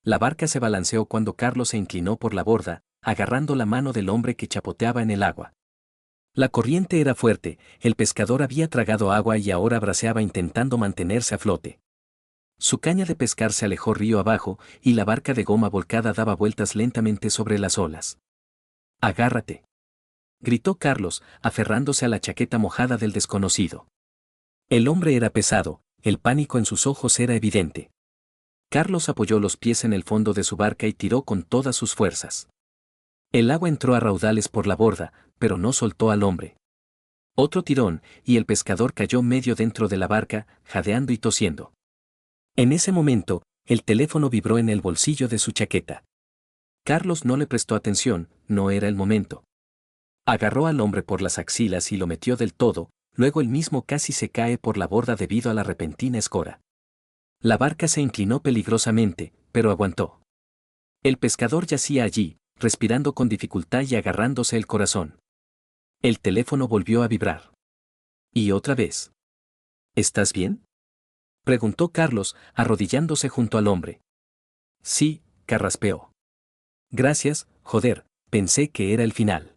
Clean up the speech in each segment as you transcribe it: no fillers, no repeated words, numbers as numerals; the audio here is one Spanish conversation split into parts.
La barca se balanceó cuando Carlos se inclinó por la borda, agarrando la mano del hombre que chapoteaba en el agua. La corriente era fuerte, el pescador había tragado agua y ahora braceaba intentando mantenerse a flote. Su caña de pescar se alejó río abajo y la barca de goma volcada daba vueltas lentamente sobre las olas. «Agárrate», gritó Carlos, aferrándose a la chaqueta mojada del desconocido. El hombre era pesado, el pánico en sus ojos era evidente. Carlos apoyó los pies en el fondo de su barca y tiró con todas sus fuerzas. El agua entró a raudales por la borda, pero no soltó al hombre. Otro tirón, y el pescador cayó medio dentro de la barca, jadeando y tosiendo. En ese momento, el teléfono vibró en el bolsillo de su chaqueta. Carlos no le prestó atención, no era el momento. Agarró al hombre por las axilas y lo metió del todo, luego él mismo casi se cae por la borda debido a la repentina escora. La barca se inclinó peligrosamente, pero aguantó. El pescador yacía allí, respirando con dificultad y agarrándose el corazón. El teléfono volvió a vibrar. Y otra vez. ¿Estás bien?, preguntó Carlos, arrodillándose junto al hombre. Sí, carraspeó. Gracias, joder, pensé que era el final.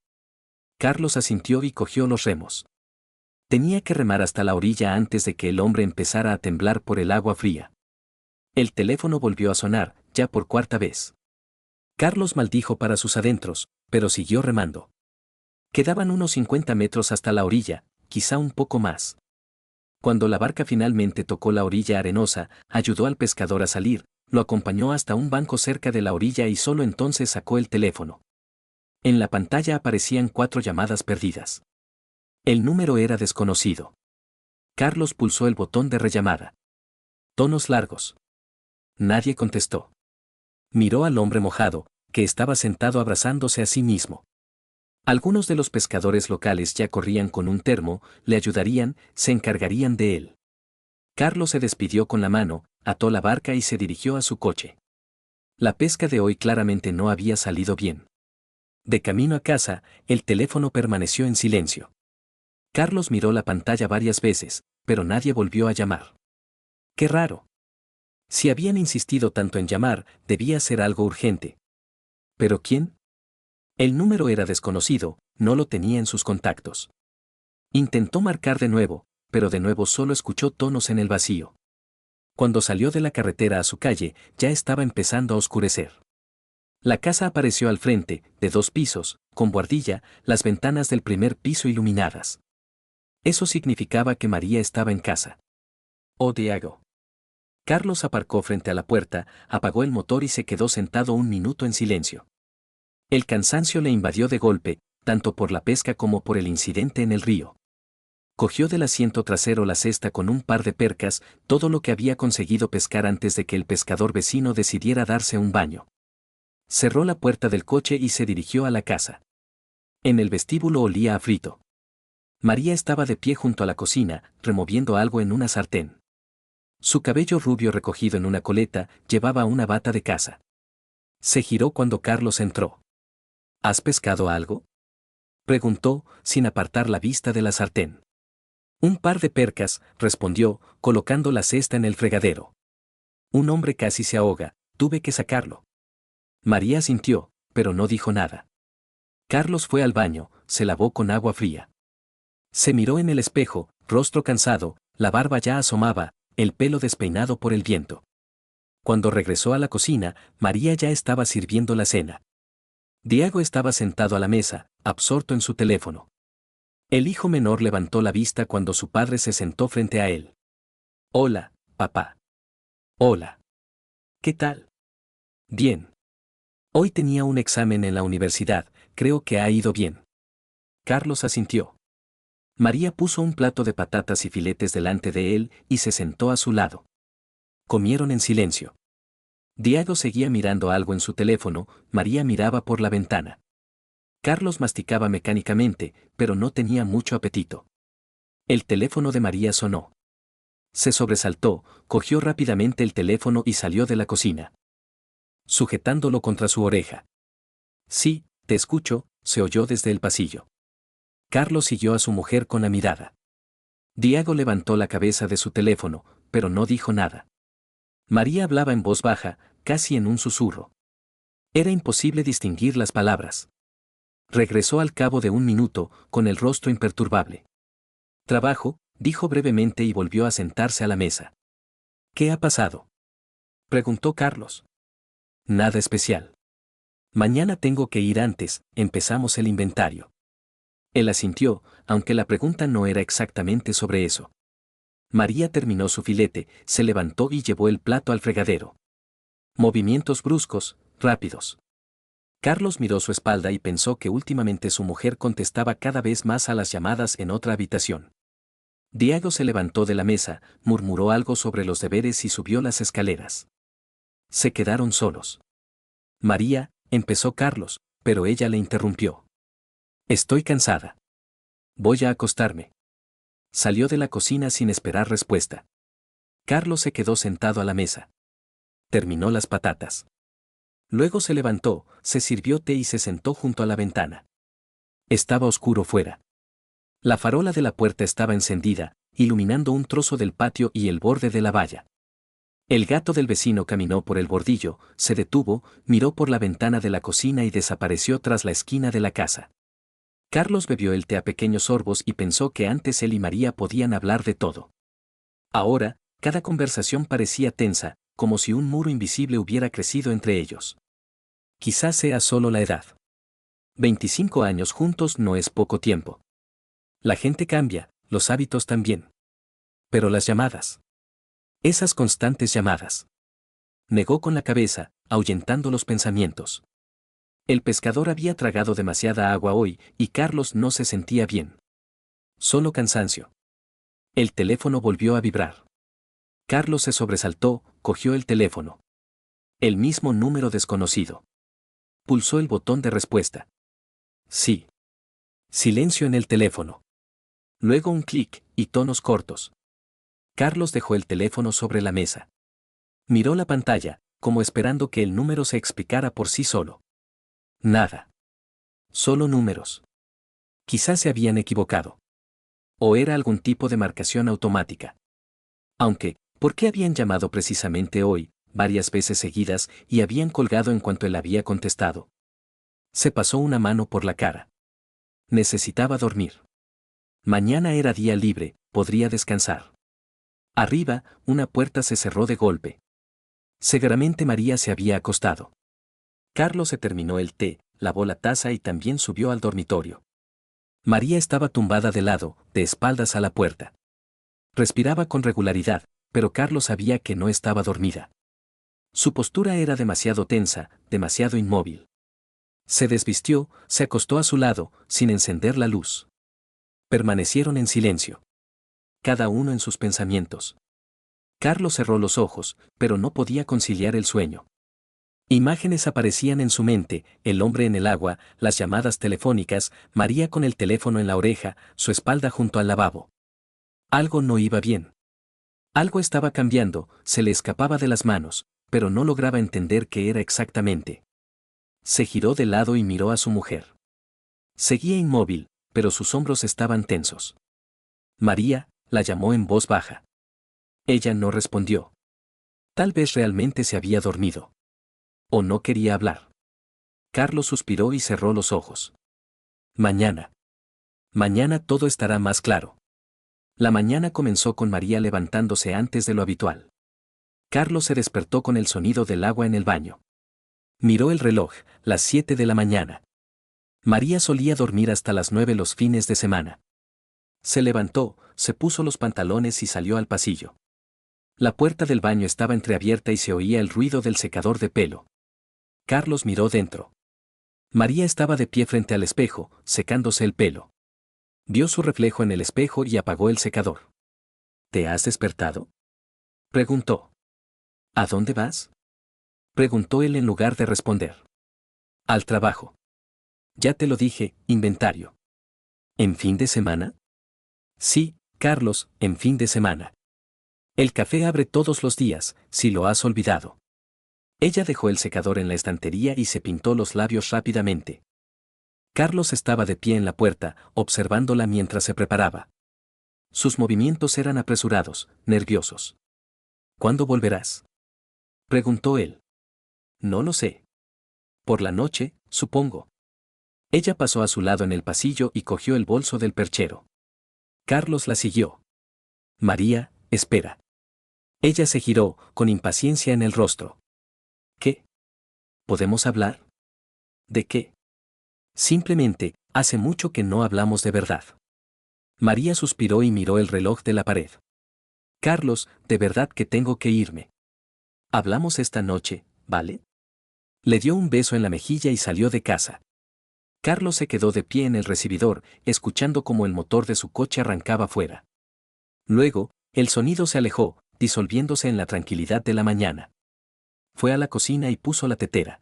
Carlos asintió y cogió los remos. Tenía que remar hasta la orilla antes de que el hombre empezara a temblar por el agua fría. El teléfono volvió a sonar, ya por cuarta vez. Carlos maldijo para sus adentros, pero siguió remando. Quedaban unos 50 metros hasta la orilla, quizá un poco más. Cuando la barca finalmente tocó la orilla arenosa, ayudó al pescador a salir, lo acompañó hasta un banco cerca de la orilla y solo entonces sacó el teléfono. En la pantalla aparecían 4 llamadas perdidas. El número era desconocido. Carlos pulsó el botón de rellamada. Tonos largos. Nadie contestó. Miró al hombre mojado, que estaba sentado abrazándose a sí mismo. Algunos de los pescadores locales ya corrían con un termo, le ayudarían, se encargarían de él. Carlos se despidió con la mano, ató la barca y se dirigió a su coche. La pesca de hoy claramente no había salido bien. De camino a casa, el teléfono permaneció en silencio. Carlos miró la pantalla varias veces, pero nadie volvió a llamar. Qué raro. Si habían insistido tanto en llamar, debía ser algo urgente. ¿Pero quién? El número era desconocido, no lo tenía en sus contactos. Intentó marcar de nuevo, pero de nuevo solo escuchó tonos en el vacío. Cuando salió de la carretera a su calle, ya estaba empezando a oscurecer. La casa apareció al frente, de 2 pisos, con buhardilla, las ventanas del primer piso iluminadas. Eso significaba que María estaba en casa. Oh, Diego. Carlos aparcó frente a la puerta, apagó el motor y se quedó sentado un minuto en silencio. El cansancio le invadió de golpe, tanto por la pesca como por el incidente en el río. Cogió del asiento trasero la cesta con un par de percas, todo lo que había conseguido pescar antes de que el pescador vecino decidiera darse un baño. Cerró la puerta del coche y se dirigió a la casa. En el vestíbulo olía a frito. María estaba de pie junto a la cocina, removiendo algo en una sartén. Su cabello rubio recogido en una coleta llevaba una bata de caza. Se giró cuando Carlos entró. ¿Has pescado algo?, preguntó, sin apartar la vista de la sartén. Un par de percas, respondió, colocando la cesta en el fregadero. Un hombre casi se ahoga, tuve que sacarlo. María sintió, pero no dijo nada. Carlos fue al baño, se lavó con agua fría. Se miró en el espejo, rostro cansado, la barba ya asomaba, el pelo despeinado por el viento. Cuando regresó a la cocina, María ya estaba sirviendo la cena. Diego estaba sentado a la mesa, absorto en su teléfono. El hijo menor levantó la vista cuando su padre se sentó frente a él. Hola, papá. Hola. ¿Qué tal? Bien. Hoy tenía un examen en la universidad, creo que ha ido bien. Carlos asintió. María puso un plato de patatas y filetes delante de él y se sentó a su lado. Comieron en silencio. Diego seguía mirando algo en su teléfono, María miraba por la ventana. Carlos masticaba mecánicamente, pero no tenía mucho apetito. El teléfono de María sonó. Se sobresaltó, cogió rápidamente el teléfono y salió de la cocina, sujetándolo contra su oreja. Sí, te escucho, se oyó desde el pasillo. Carlos siguió a su mujer con la mirada. Diego levantó la cabeza de su teléfono, pero no dijo nada. María hablaba en voz baja, casi en un susurro. Era imposible distinguir las palabras. Regresó al cabo de un minuto, con el rostro imperturbable. Trabajo, dijo brevemente y volvió a sentarse a la mesa. ¿Qué ha pasado?, preguntó Carlos. Nada especial. Mañana tengo que ir antes, empezamos el inventario. Él asintió, aunque la pregunta no era exactamente sobre eso. María terminó su filete, se levantó y llevó el plato al fregadero. Movimientos bruscos, rápidos. Carlos miró su espalda y pensó que últimamente su mujer contestaba cada vez más a las llamadas en otra habitación. Diego se levantó de la mesa, murmuró algo sobre los deberes y subió las escaleras. Se quedaron solos. María, empezó Carlos, pero ella le interrumpió. Estoy cansada. Voy a acostarme. Salió de la cocina sin esperar respuesta. Carlos se quedó sentado a la mesa. Terminó las patatas. Luego se levantó, se sirvió té y se sentó junto a la ventana. Estaba oscuro fuera. La farola de la puerta estaba encendida, iluminando un trozo del patio y el borde de la valla. El gato del vecino caminó por el bordillo, se detuvo, miró por la ventana de la cocina y desapareció tras la esquina de la casa. Carlos bebió el té a pequeños sorbos y pensó que antes él y María podían hablar de todo. Ahora, cada conversación parecía tensa, como si un muro invisible hubiera crecido entre ellos. Quizás sea solo la edad. 25 años juntos no es poco tiempo. La gente cambia, los hábitos también. Pero las llamadas. Esas constantes llamadas. Negó con la cabeza, ahuyentando los pensamientos. El pescador había tragado demasiada agua hoy y Carlos no se sentía bien. Solo cansancio. El teléfono volvió a vibrar. Carlos se sobresaltó, cogió el teléfono. El mismo número desconocido. Pulsó el botón de respuesta. Sí. Silencio en el teléfono. Luego un clic y tonos cortos. Carlos dejó el teléfono sobre la mesa. Miró la pantalla, como esperando que el número se explicara por sí solo. Nada. Solo números. Quizás se habían equivocado. O era algún tipo de marcación automática. Aunque, ¿por qué habían llamado precisamente hoy, varias veces seguidas, y habían colgado en cuanto él había contestado? Se pasó una mano por la cara. Necesitaba dormir. Mañana era día libre, podría descansar. Arriba, una puerta se cerró de golpe. Seguramente María se había acostado. Carlos se terminó el té, lavó la taza y también subió al dormitorio. María estaba tumbada de lado, de espaldas a la puerta. Respiraba con regularidad, pero Carlos sabía que no estaba dormida. Su postura era demasiado tensa, demasiado inmóvil. Se desvistió, se acostó a su lado, sin encender la luz. Permanecieron en silencio. Cada uno en sus pensamientos. Carlos cerró los ojos, pero no podía conciliar el sueño. Imágenes aparecían en su mente, el hombre en el agua, las llamadas telefónicas, María con el teléfono en la oreja, su espalda junto al lavabo. Algo no iba bien. Algo estaba cambiando, se le escapaba de las manos, pero no lograba entender qué era exactamente. Se giró de lado y miró a su mujer. Seguía inmóvil, pero sus hombros estaban tensos. María, la llamó en voz baja. Ella no respondió. Tal vez realmente se había dormido. O no quería hablar. Carlos suspiró y cerró los ojos. Mañana. Mañana todo estará más claro. La mañana comenzó con María levantándose antes de lo habitual. Carlos se despertó con el sonido del agua en el baño. Miró el reloj, las 7 de la mañana. María solía dormir hasta las 9 los fines de semana. Se levantó, se puso los pantalones y salió al pasillo. La puerta del baño estaba entreabierta y se oía el ruido del secador de pelo. Carlos miró dentro. María estaba de pie frente al espejo, secándose el pelo. Vio su reflejo en el espejo y apagó el secador. ¿Te has despertado?, preguntó. ¿A dónde vas?, preguntó él en lugar de responder. Al trabajo. Ya te lo dije, inventario. ¿En fin de semana? Sí, Carlos, en fin de semana. El café abre todos los días, si lo has olvidado. Ella dejó el secador en la estantería y se pintó los labios rápidamente. Carlos estaba de pie en la puerta, observándola mientras se preparaba. Sus movimientos eran apresurados, nerviosos. ¿Cuándo volverás?, preguntó él. No lo sé. Por la noche, supongo. Ella pasó a su lado en el pasillo y cogió el bolso del perchero. Carlos la siguió. María, espera. Ella se giró, con impaciencia en el rostro. ¿Qué? ¿Podemos hablar? ¿De qué? Simplemente, hace mucho que no hablamos de verdad. María suspiró y miró el reloj de la pared. Carlos, de verdad que tengo que irme. Hablamos esta noche, ¿vale? Le dio un beso en la mejilla y salió de casa. Carlos se quedó de pie en el recibidor, escuchando cómo el motor de su coche arrancaba fuera. Luego, el sonido se alejó, disolviéndose en la tranquilidad de la mañana. Fue a la cocina y puso la tetera.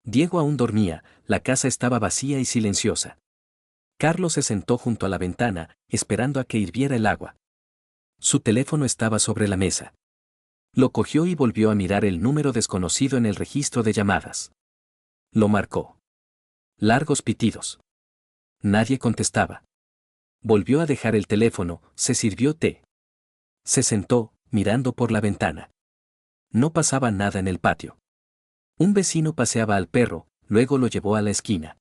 Diego aún dormía, la casa estaba vacía y silenciosa. Carlos se sentó junto a la ventana, esperando a que hirviera el agua. Su teléfono estaba sobre la mesa. Lo cogió y volvió a mirar el número desconocido en el registro de llamadas. Lo marcó. Largos pitidos. Nadie contestaba. Volvió a dejar el teléfono, se sirvió té. Se sentó, mirando por la ventana. No pasaba nada en el patio. Un vecino paseaba al perro, luego lo llevó a la esquina.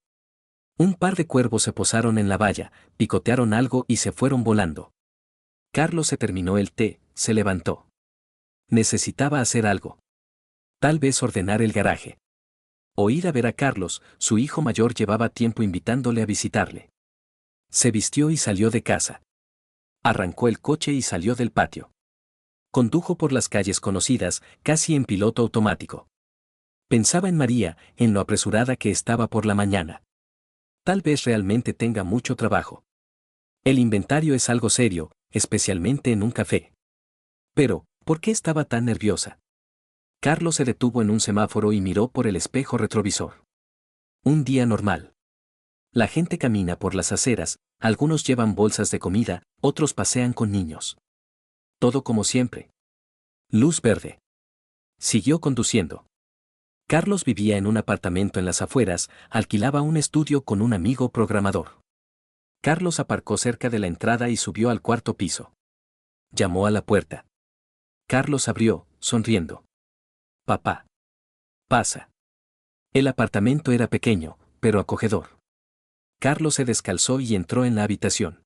Un par de cuervos se posaron en la valla, picotearon algo y se fueron volando. Carlos se terminó el té, se levantó. Necesitaba hacer algo. Tal vez ordenar el garaje. O ir a ver a Carlos, su hijo mayor llevaba tiempo invitándole a visitarle. Se vistió y salió de casa. Arrancó el coche y salió del patio. Condujo por las calles conocidas, casi en piloto automático. Pensaba en María, en lo apresurada que estaba por la mañana. Tal vez realmente tenga mucho trabajo. El inventario es algo serio, especialmente en un café. Pero, ¿por qué estaba tan nerviosa? Carlos se detuvo en un semáforo y miró por el espejo retrovisor. Un día normal. La gente camina por las aceras, algunos llevan bolsas de comida, otros pasean con niños. Todo como siempre. Luz verde. Siguió conduciendo. Carlos vivía en un apartamento en las afueras, alquilaba un estudio con un amigo programador. Carlos aparcó cerca de la entrada y subió al cuarto piso. Llamó a la puerta. Carlos abrió, sonriendo. Papá. Pasa. El apartamento era pequeño, pero acogedor. Carlos se descalzó y entró en la habitación.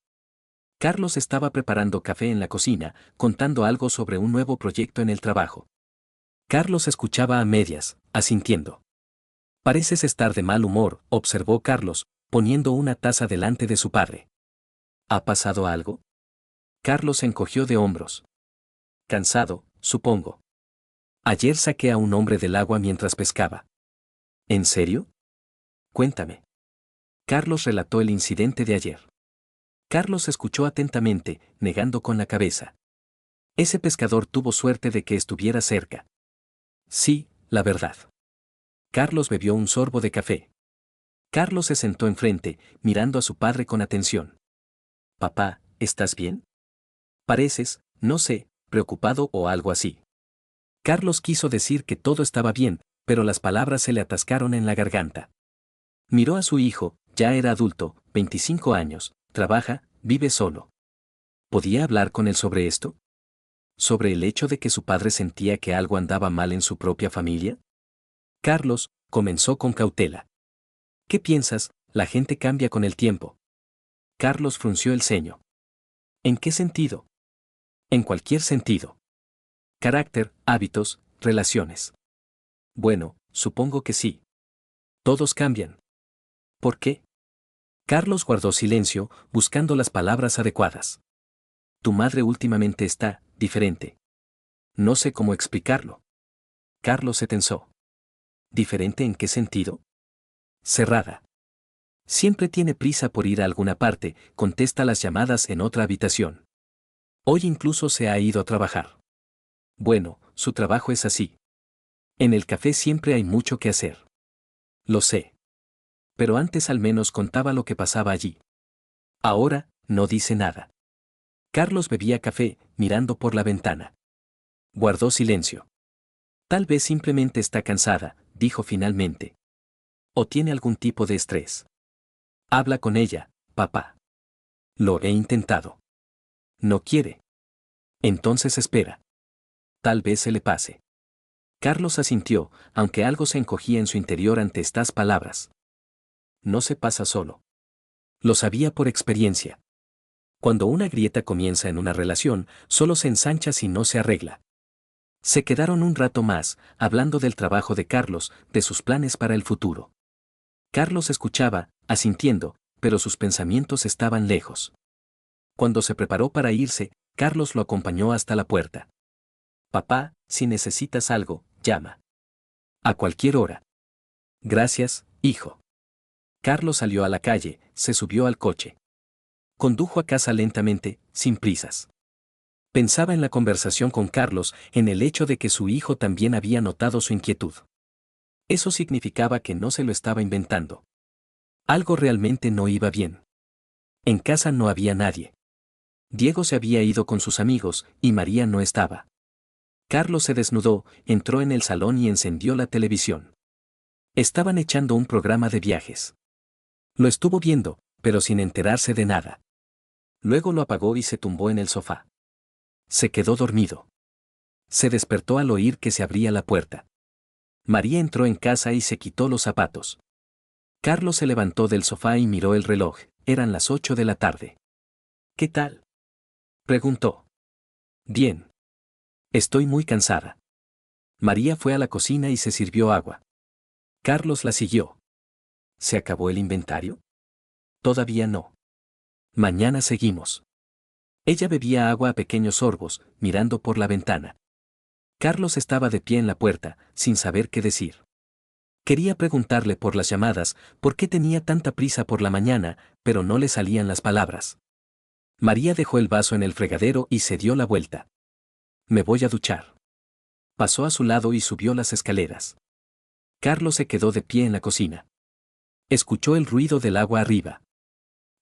Carlos estaba preparando café en la cocina, contando algo sobre un nuevo proyecto en el trabajo. Carlos escuchaba a medias, asintiendo. Pareces estar de mal humor, observó Carlos, poniendo una taza delante de su padre. ¿Ha pasado algo? Carlos se encogió de hombros. Cansado, supongo. Ayer saqué a un hombre del agua mientras pescaba. ¿En serio? Cuéntame. Carlos relató el incidente de ayer. Carlos escuchó atentamente, negando con la cabeza. Ese pescador tuvo suerte de que estuviera cerca. Sí, la verdad. Carlos bebió un sorbo de café. Carlos se sentó enfrente, mirando a su padre con atención. Papá, ¿estás bien? Pareces, no sé, preocupado o algo así. Carlos quiso decir que todo estaba bien, pero las palabras se le atascaron en la garganta. Miró a su hijo, ya era adulto, 25 años, trabaja, vive solo. ¿Podía hablar con él sobre esto? ¿Sobre el hecho de que su padre sentía que algo andaba mal en su propia familia? Carlos comenzó con cautela. ¿Qué piensas? La gente cambia con el tiempo. Carlos frunció el ceño. ¿En qué sentido? En cualquier sentido. Carácter, hábitos, relaciones. Bueno, supongo que sí. Todos cambian. ¿Por qué? Carlos guardó silencio, buscando las palabras adecuadas. Tu madre últimamente está diferente. No sé cómo explicarlo. Carlos se tensó. ¿Diferente en qué sentido? Cerrada. Siempre tiene prisa por ir a alguna parte, contesta las llamadas en otra habitación. Hoy incluso se ha ido a trabajar. Bueno, su trabajo es así. En el café siempre hay mucho que hacer. Lo sé. Pero antes al menos contaba lo que pasaba allí. Ahora, no dice nada. Carlos bebía café, mirando por la ventana. Guardó silencio. Tal vez simplemente está cansada, dijo finalmente. O tiene algún tipo de estrés. Habla con ella, papá. Lo he intentado. No quiere. Entonces espera. Tal vez se le pase. Carlos asintió, aunque algo se encogía en su interior ante estas palabras. No se pasa solo. Lo sabía por experiencia. Cuando una grieta comienza en una relación, solo se ensancha si no se arregla. Se quedaron un rato más, hablando del trabajo de Carlos, de sus planes para el futuro. Carlos escuchaba, asintiendo, pero sus pensamientos estaban lejos. Cuando se preparó para irse, Carlos lo acompañó hasta la puerta. Papá, si necesitas algo, llama. A cualquier hora. Gracias, hijo. Carlos salió a la calle, se subió al coche. Condujo a casa lentamente, sin prisas. Pensaba en la conversación con Carlos, en el hecho de que su hijo también había notado su inquietud. Eso significaba que no se lo estaba inventando. Algo realmente no iba bien. En casa no había nadie. Diego se había ido con sus amigos, y María no estaba. Carlos se desnudó, entró en el salón y encendió la televisión. Estaban echando un programa de viajes. Lo estuvo viendo, pero sin enterarse de nada. Luego lo apagó y se tumbó en el sofá. Se quedó dormido. Se despertó al oír que se abría la puerta. María entró en casa y se quitó los zapatos. Carlos se levantó del sofá y miró el reloj, eran las 8 de la tarde. ¿Qué tal?, preguntó. Bien. Estoy muy cansada. María fue a la cocina y se sirvió agua. Carlos la siguió. ¿Se acabó el inventario? Todavía no. Mañana seguimos. Ella bebía agua a pequeños sorbos, mirando por la ventana. Carlos estaba de pie en la puerta, sin saber qué decir. Quería preguntarle por las llamadas, por qué tenía tanta prisa por la mañana, pero no le salían las palabras. María dejó el vaso en el fregadero y se dio la vuelta. Me voy a duchar. Pasó a su lado y subió las escaleras. Carlos se quedó de pie en la cocina. Escuchó el ruido del agua arriba.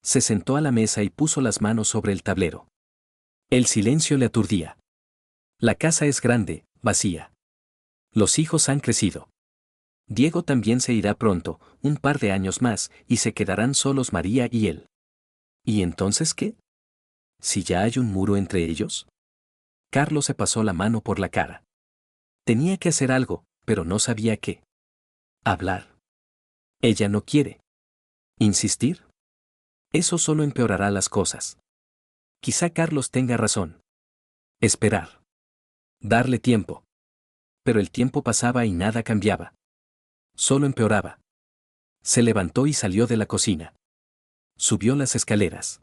Se sentó a la mesa y puso las manos sobre el tablero. El silencio le aturdía. La casa es grande, vacía. Los hijos han crecido. Diego también se irá pronto, un par de años más, y se quedarán solos María y él. ¿Y entonces qué? ¿Si ya hay un muro entre ellos? Carlos se pasó la mano por la cara. Tenía que hacer algo, pero no sabía qué. Hablar. Ella no quiere. ¿Insistir? Eso solo empeorará las cosas. Quizá Carlos tenga razón. Esperar. Darle tiempo. Pero el tiempo pasaba y nada cambiaba. Solo empeoraba. Se levantó y salió de la cocina. Subió las escaleras.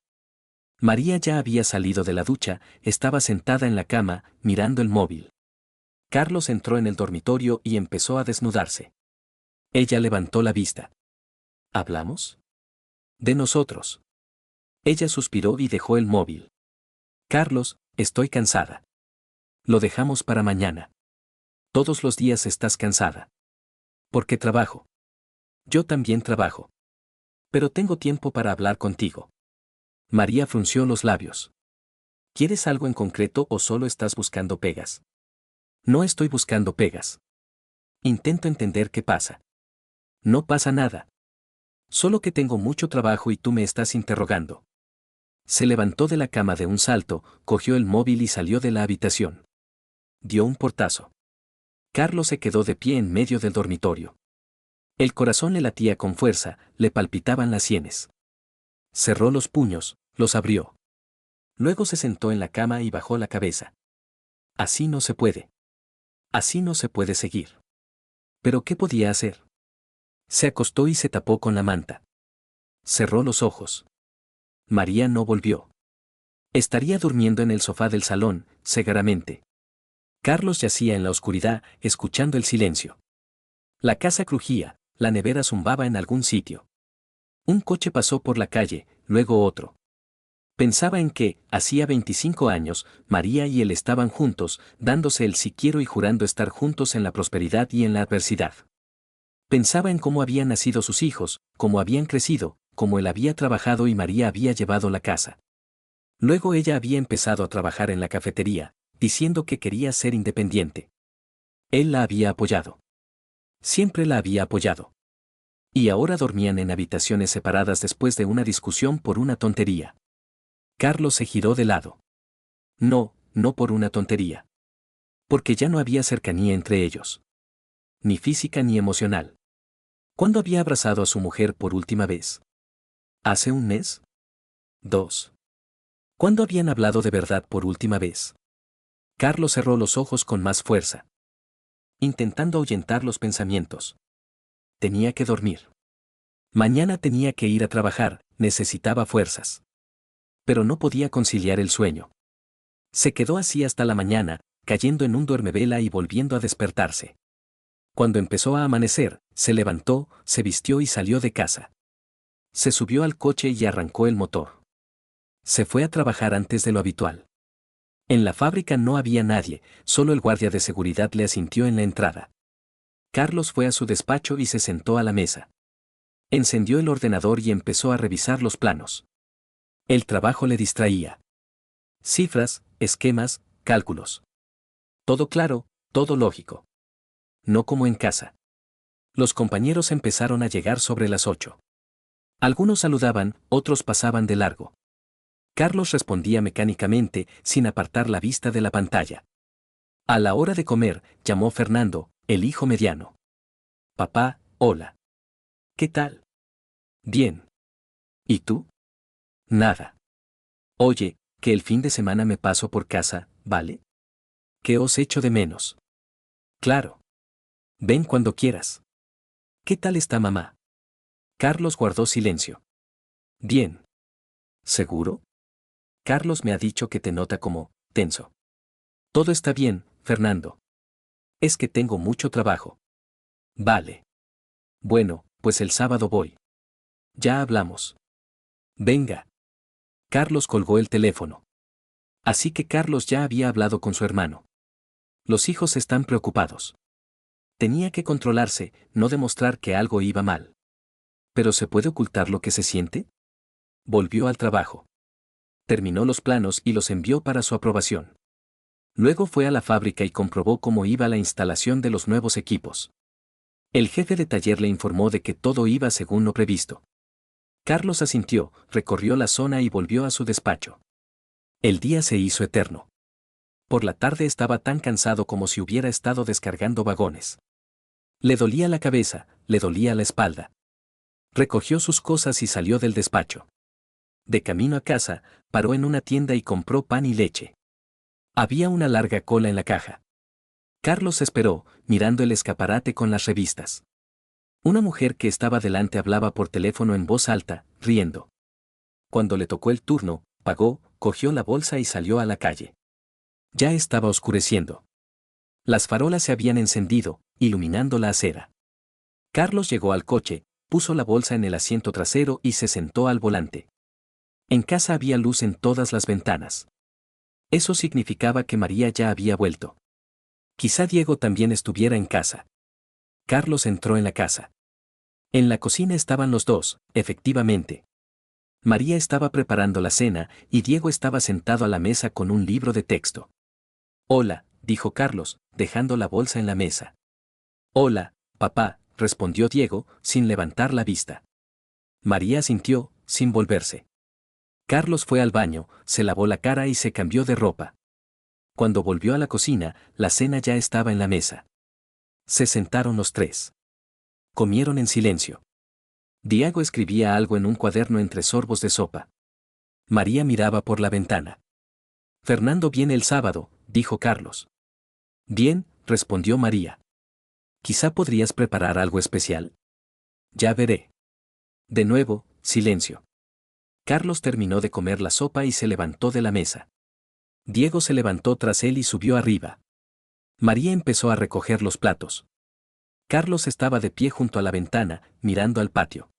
María ya había salido de la ducha, estaba sentada en la cama, mirando el móvil. Carlos entró en el dormitorio y empezó a desnudarse. Ella levantó la vista. ¿Hablamos? De nosotros. Ella suspiró y dejó el móvil. Carlos, estoy cansada. Lo dejamos para mañana. Todos los días estás cansada. ¿Por qué trabajo? Yo también trabajo. Pero tengo tiempo para hablar contigo. María frunció los labios. ¿Quieres algo en concreto o solo estás buscando pegas? No estoy buscando pegas. Intento entender qué pasa. No pasa nada. Solo que tengo mucho trabajo y tú me estás interrogando. Se levantó de la cama de un salto, cogió el móvil y salió de la habitación. Dio un portazo. Carlos se quedó de pie en medio del dormitorio. El corazón le latía con fuerza, le palpitaban las sienes. Cerró los puños, los abrió. Luego se sentó en la cama y bajó la cabeza. Así no se puede. Así no se puede seguir. ¿Pero qué podía hacer? Se acostó y se tapó con la manta. Cerró los ojos. María no volvió. Estaría durmiendo en el sofá del salón, cegaramente. Carlos yacía en la oscuridad, escuchando el silencio. La casa crujía, la nevera zumbaba en algún sitio. Un coche pasó por la calle, luego otro. Pensaba en que, hacía 25 años, María y él estaban juntos, dándose el sí quiero y jurando estar juntos en la prosperidad y en la adversidad. Pensaba en cómo habían nacido sus hijos, cómo habían crecido, cómo él había trabajado y María había llevado la casa. Luego ella había empezado a trabajar en la cafetería, diciendo que quería ser independiente. Él la había apoyado. Siempre la había apoyado. Y ahora dormían en habitaciones separadas después de una discusión por una tontería. Carlos se giró de lado. No, no por una tontería. Porque ya no había cercanía entre ellos. Ni física ni emocional. ¿Cuándo había abrazado a su mujer por última vez? ¿Hace un mes? 2. ¿Cuándo habían hablado de verdad por última vez? Carlos cerró los ojos con más fuerza, intentando ahuyentar los pensamientos. Tenía que dormir. Mañana tenía que ir a trabajar, necesitaba fuerzas. Pero no podía conciliar el sueño. Se quedó así hasta la mañana, cayendo en un duermevela y volviendo a despertarse. Cuando empezó a amanecer, se levantó, se vistió y salió de casa. Se subió al coche y arrancó el motor. Se fue a trabajar antes de lo habitual. En la fábrica no había nadie, solo el guardia de seguridad le asintió en la entrada. Carlos fue a su despacho y se sentó a la mesa. Encendió el ordenador y empezó a revisar los planos. El trabajo le distraía. Cifras, esquemas, cálculos. Todo claro, todo lógico. No como en casa. Los compañeros empezaron a llegar sobre las 8. Algunos saludaban, otros pasaban de largo. Carlos respondía mecánicamente, sin apartar la vista de la pantalla. A la hora de comer, llamó Fernando, el hijo mediano. Papá, hola. ¿Qué tal? Bien. ¿Y tú? Nada. Oye, que el fin de semana me paso por casa, ¿vale? ¿Qué os echo de menos? Claro. Ven cuando quieras. ¿Qué tal está mamá? Carlos guardó silencio. Bien. ¿Seguro? Carlos me ha dicho que te nota como tenso. Todo está bien, Fernando. Es que tengo mucho trabajo. Vale. Bueno, pues el sábado voy. Ya hablamos. Venga. Carlos colgó el teléfono. Así que Carlos ya había hablado con su hermano. Los hijos están preocupados. Tenía que controlarse, no demostrar que algo iba mal. ¿Pero se puede ocultar lo que se siente? Volvió al trabajo. Terminó los planos y los envió para su aprobación. Luego fue a la fábrica y comprobó cómo iba la instalación de los nuevos equipos. El jefe de taller le informó de que todo iba según lo previsto. Carlos asintió, recorrió la zona y volvió a su despacho. El día se hizo eterno. Por la tarde estaba tan cansado como si hubiera estado descargando vagones. Le dolía la cabeza, le dolía la espalda. Recogió sus cosas y salió del despacho. De camino a casa, paró en una tienda y compró pan y leche. Había una larga cola en la caja. Carlos esperó, mirando el escaparate con las revistas. Una mujer que estaba delante hablaba por teléfono en voz alta, riendo. Cuando le tocó el turno, pagó, cogió la bolsa y salió a la calle. Ya estaba oscureciendo. Las farolas se habían encendido, iluminando la acera. Carlos llegó al coche, puso la bolsa en el asiento trasero y se sentó al volante. En casa había luz en todas las ventanas. Eso significaba que María ya había vuelto. Quizá Diego también estuviera en casa. Carlos entró en la casa. En la cocina estaban los dos, efectivamente. María estaba preparando la cena y Diego estaba sentado a la mesa con un libro de texto. Hola, dijo Carlos, dejando la bolsa en la mesa. Hola, papá, respondió Diego, sin levantar la vista. María asintió, sin volverse. Carlos fue al baño, se lavó la cara y se cambió de ropa. Cuando volvió a la cocina, la cena ya estaba en la mesa. Se sentaron los tres. Comieron en silencio. Diego escribía algo en un cuaderno entre sorbos de sopa. María miraba por la ventana. Fernando viene el sábado, dijo Carlos. Bien, respondió María. Quizá podrías preparar algo especial. Ya veré. De nuevo, silencio. Carlos terminó de comer la sopa y se levantó de la mesa. Diego se levantó tras él y subió arriba. María empezó a recoger los platos. Carlos estaba de pie junto a la ventana, mirando al patio.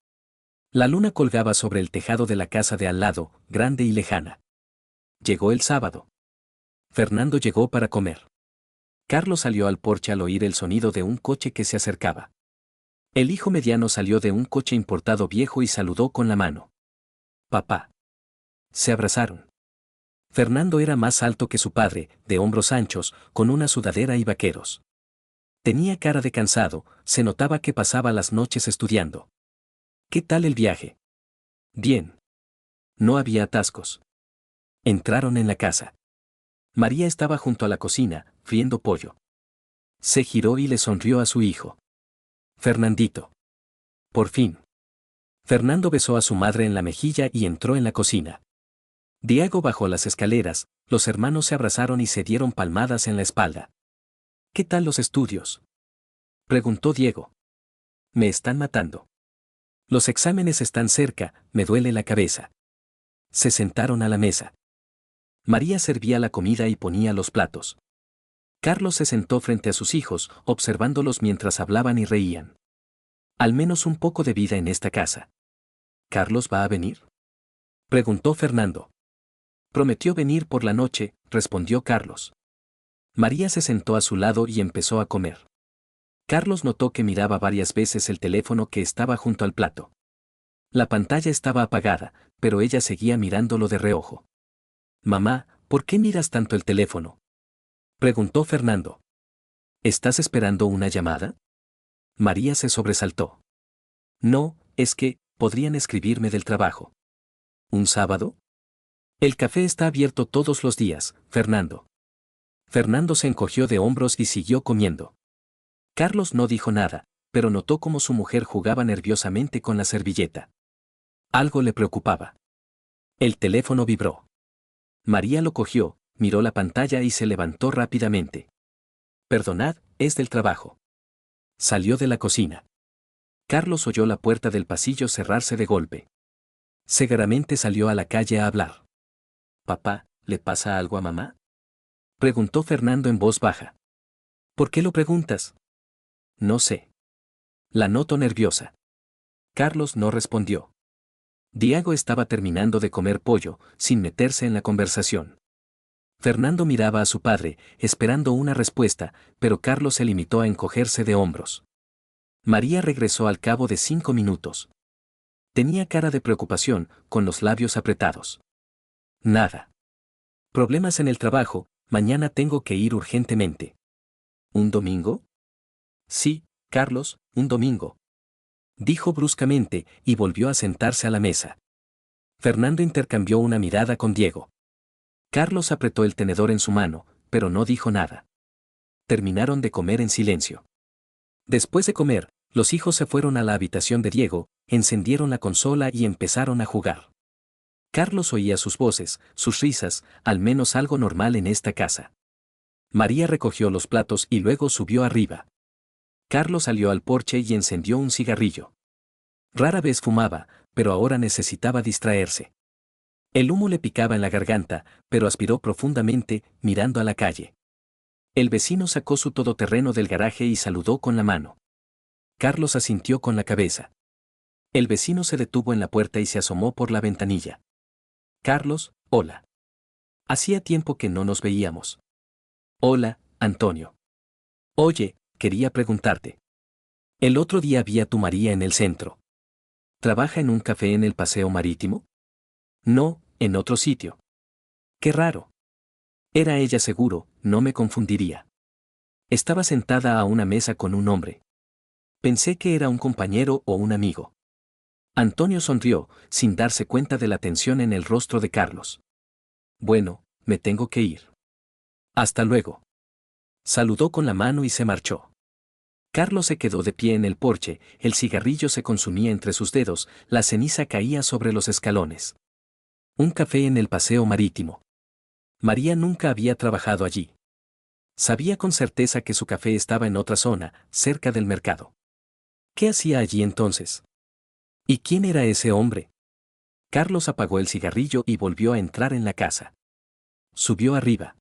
La luna colgaba sobre el tejado de la casa de al lado, grande y lejana. Llegó el sábado. Fernando llegó para comer. Carlos salió al porche al oír el sonido de un coche que se acercaba. El hijo mediano salió de un coche importado viejo y saludó con la mano. Papá. Se abrazaron. Fernando era más alto que su padre, de hombros anchos, con una sudadera y vaqueros. Tenía cara de cansado, se notaba que pasaba las noches estudiando. ¿Qué tal el viaje? Bien. No había atascos. Entraron en la casa. María estaba junto a la cocina, friendo pollo. Se giró y le sonrió a su hijo. Fernandito. Por fin. Fernando besó a su madre en la mejilla y entró en la cocina. Diego bajó las escaleras, los hermanos se abrazaron y se dieron palmadas en la espalda. ¿Qué tal los estudios?, preguntó Diego. Me están matando. Los exámenes están cerca, me duele la cabeza. Se sentaron a la mesa. María servía la comida y ponía los platos. Carlos se sentó frente a sus hijos, observándolos mientras hablaban y reían. Al menos un poco de vida en esta casa. ¿Carlos va a venir?, preguntó Fernando. Prometió venir por la noche, respondió Carlos. María se sentó a su lado y empezó a comer. Carlos notó que miraba varias veces el teléfono que estaba junto al plato. La pantalla estaba apagada, pero ella seguía mirándolo de reojo. Mamá, ¿por qué miras tanto el teléfono?, preguntó Fernando. ¿Estás esperando una llamada? María se sobresaltó. No, es que, podrían escribirme del trabajo. ¿Un sábado? El café está abierto todos los días, Fernando. Fernando se encogió de hombros y siguió comiendo. Carlos no dijo nada, pero notó cómo su mujer jugaba nerviosamente con la servilleta. Algo le preocupaba. El teléfono vibró. María lo cogió, miró la pantalla y se levantó rápidamente. Perdonad, es del trabajo. Salió de la cocina. Carlos oyó la puerta del pasillo cerrarse de golpe. Segaramente salió a la calle a hablar. Papá, ¿le pasa algo a mamá?, preguntó Fernando en voz baja. ¿Por qué lo preguntas? No sé. La noto nerviosa. Carlos no respondió. Diego estaba terminando de comer pollo, sin meterse en la conversación. Fernando miraba a su padre, esperando una respuesta, pero Carlos se limitó a encogerse de hombros. María regresó al cabo de 5 minutos. Tenía cara de preocupación, con los labios apretados. Nada. Problemas en el trabajo, mañana tengo que ir urgentemente. ¿Un domingo? Sí, Carlos, un domingo, dijo bruscamente, y volvió a sentarse a la mesa. Fernando intercambió una mirada con Diego. Carlos apretó el tenedor en su mano, pero no dijo nada. Terminaron de comer en silencio. Después de comer, los hijos se fueron a la habitación de Diego, encendieron la consola y empezaron a jugar. Carlos oía sus voces, sus risas, al menos algo normal en esta casa. María recogió los platos y luego subió arriba. Carlos salió al porche y encendió un cigarrillo. Rara vez fumaba, pero ahora necesitaba distraerse. El humo le picaba en la garganta, pero aspiró profundamente, mirando a la calle. El vecino sacó su todoterreno del garaje y saludó con la mano. Carlos asintió con la cabeza. El vecino se detuvo en la puerta y se asomó por la ventanilla. Carlos, hola. Hacía tiempo que no nos veíamos. Hola, Antonio. Oye, quería preguntarte. El otro día vi a tu María en el centro. ¿Trabaja en un café en el Paseo Marítimo? No, en otro sitio. Qué raro. Era ella seguro, no me confundiría. Estaba sentada a una mesa con un hombre. Pensé que era un compañero o un amigo. Antonio sonrió, sin darse cuenta de la tensión en el rostro de Carlos. Bueno, me tengo que ir. Hasta luego. Saludó con la mano y se marchó. Carlos se quedó de pie en el porche, el cigarrillo se consumía entre sus dedos, la ceniza caía sobre los escalones. Un café en el Paseo Marítimo. María nunca había trabajado allí. Sabía con certeza que su café estaba en otra zona, cerca del mercado. ¿Qué hacía allí entonces? ¿Y quién era ese hombre? Carlos apagó el cigarrillo y volvió a entrar en la casa. Subió arriba.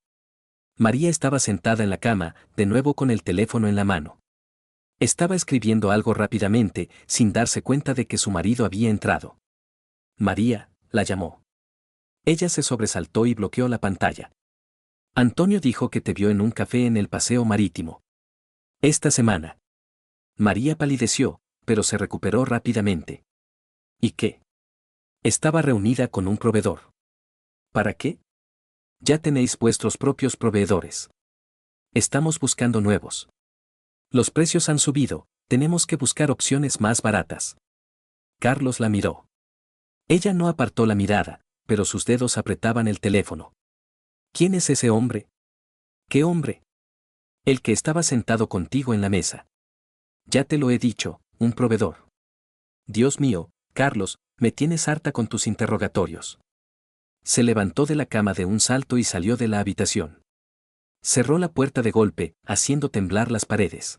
María estaba sentada en la cama, de nuevo con el teléfono en la mano. Estaba escribiendo algo rápidamente, sin darse cuenta de que su marido había entrado. María, la llamó. Ella se sobresaltó y bloqueó la pantalla. Antonio dijo que te vio en un café en el Paseo Marítimo. Esta semana. María palideció, pero se recuperó rápidamente. ¿Y qué? Estaba reunida con un proveedor. ¿Para qué? Ya tenéis vuestros propios proveedores. Estamos buscando nuevos. Los precios han subido, tenemos que buscar opciones más baratas. Carlos la miró. Ella no apartó la mirada, pero sus dedos apretaban el teléfono. ¿Quién es ese hombre? ¿Qué hombre? El que estaba sentado contigo en la mesa. Ya te lo he dicho, un proveedor. Dios mío, Carlos, me tienes harta con tus interrogatorios. Se levantó de la cama de un salto y salió de la habitación. Cerró la puerta de golpe, haciendo temblar las paredes.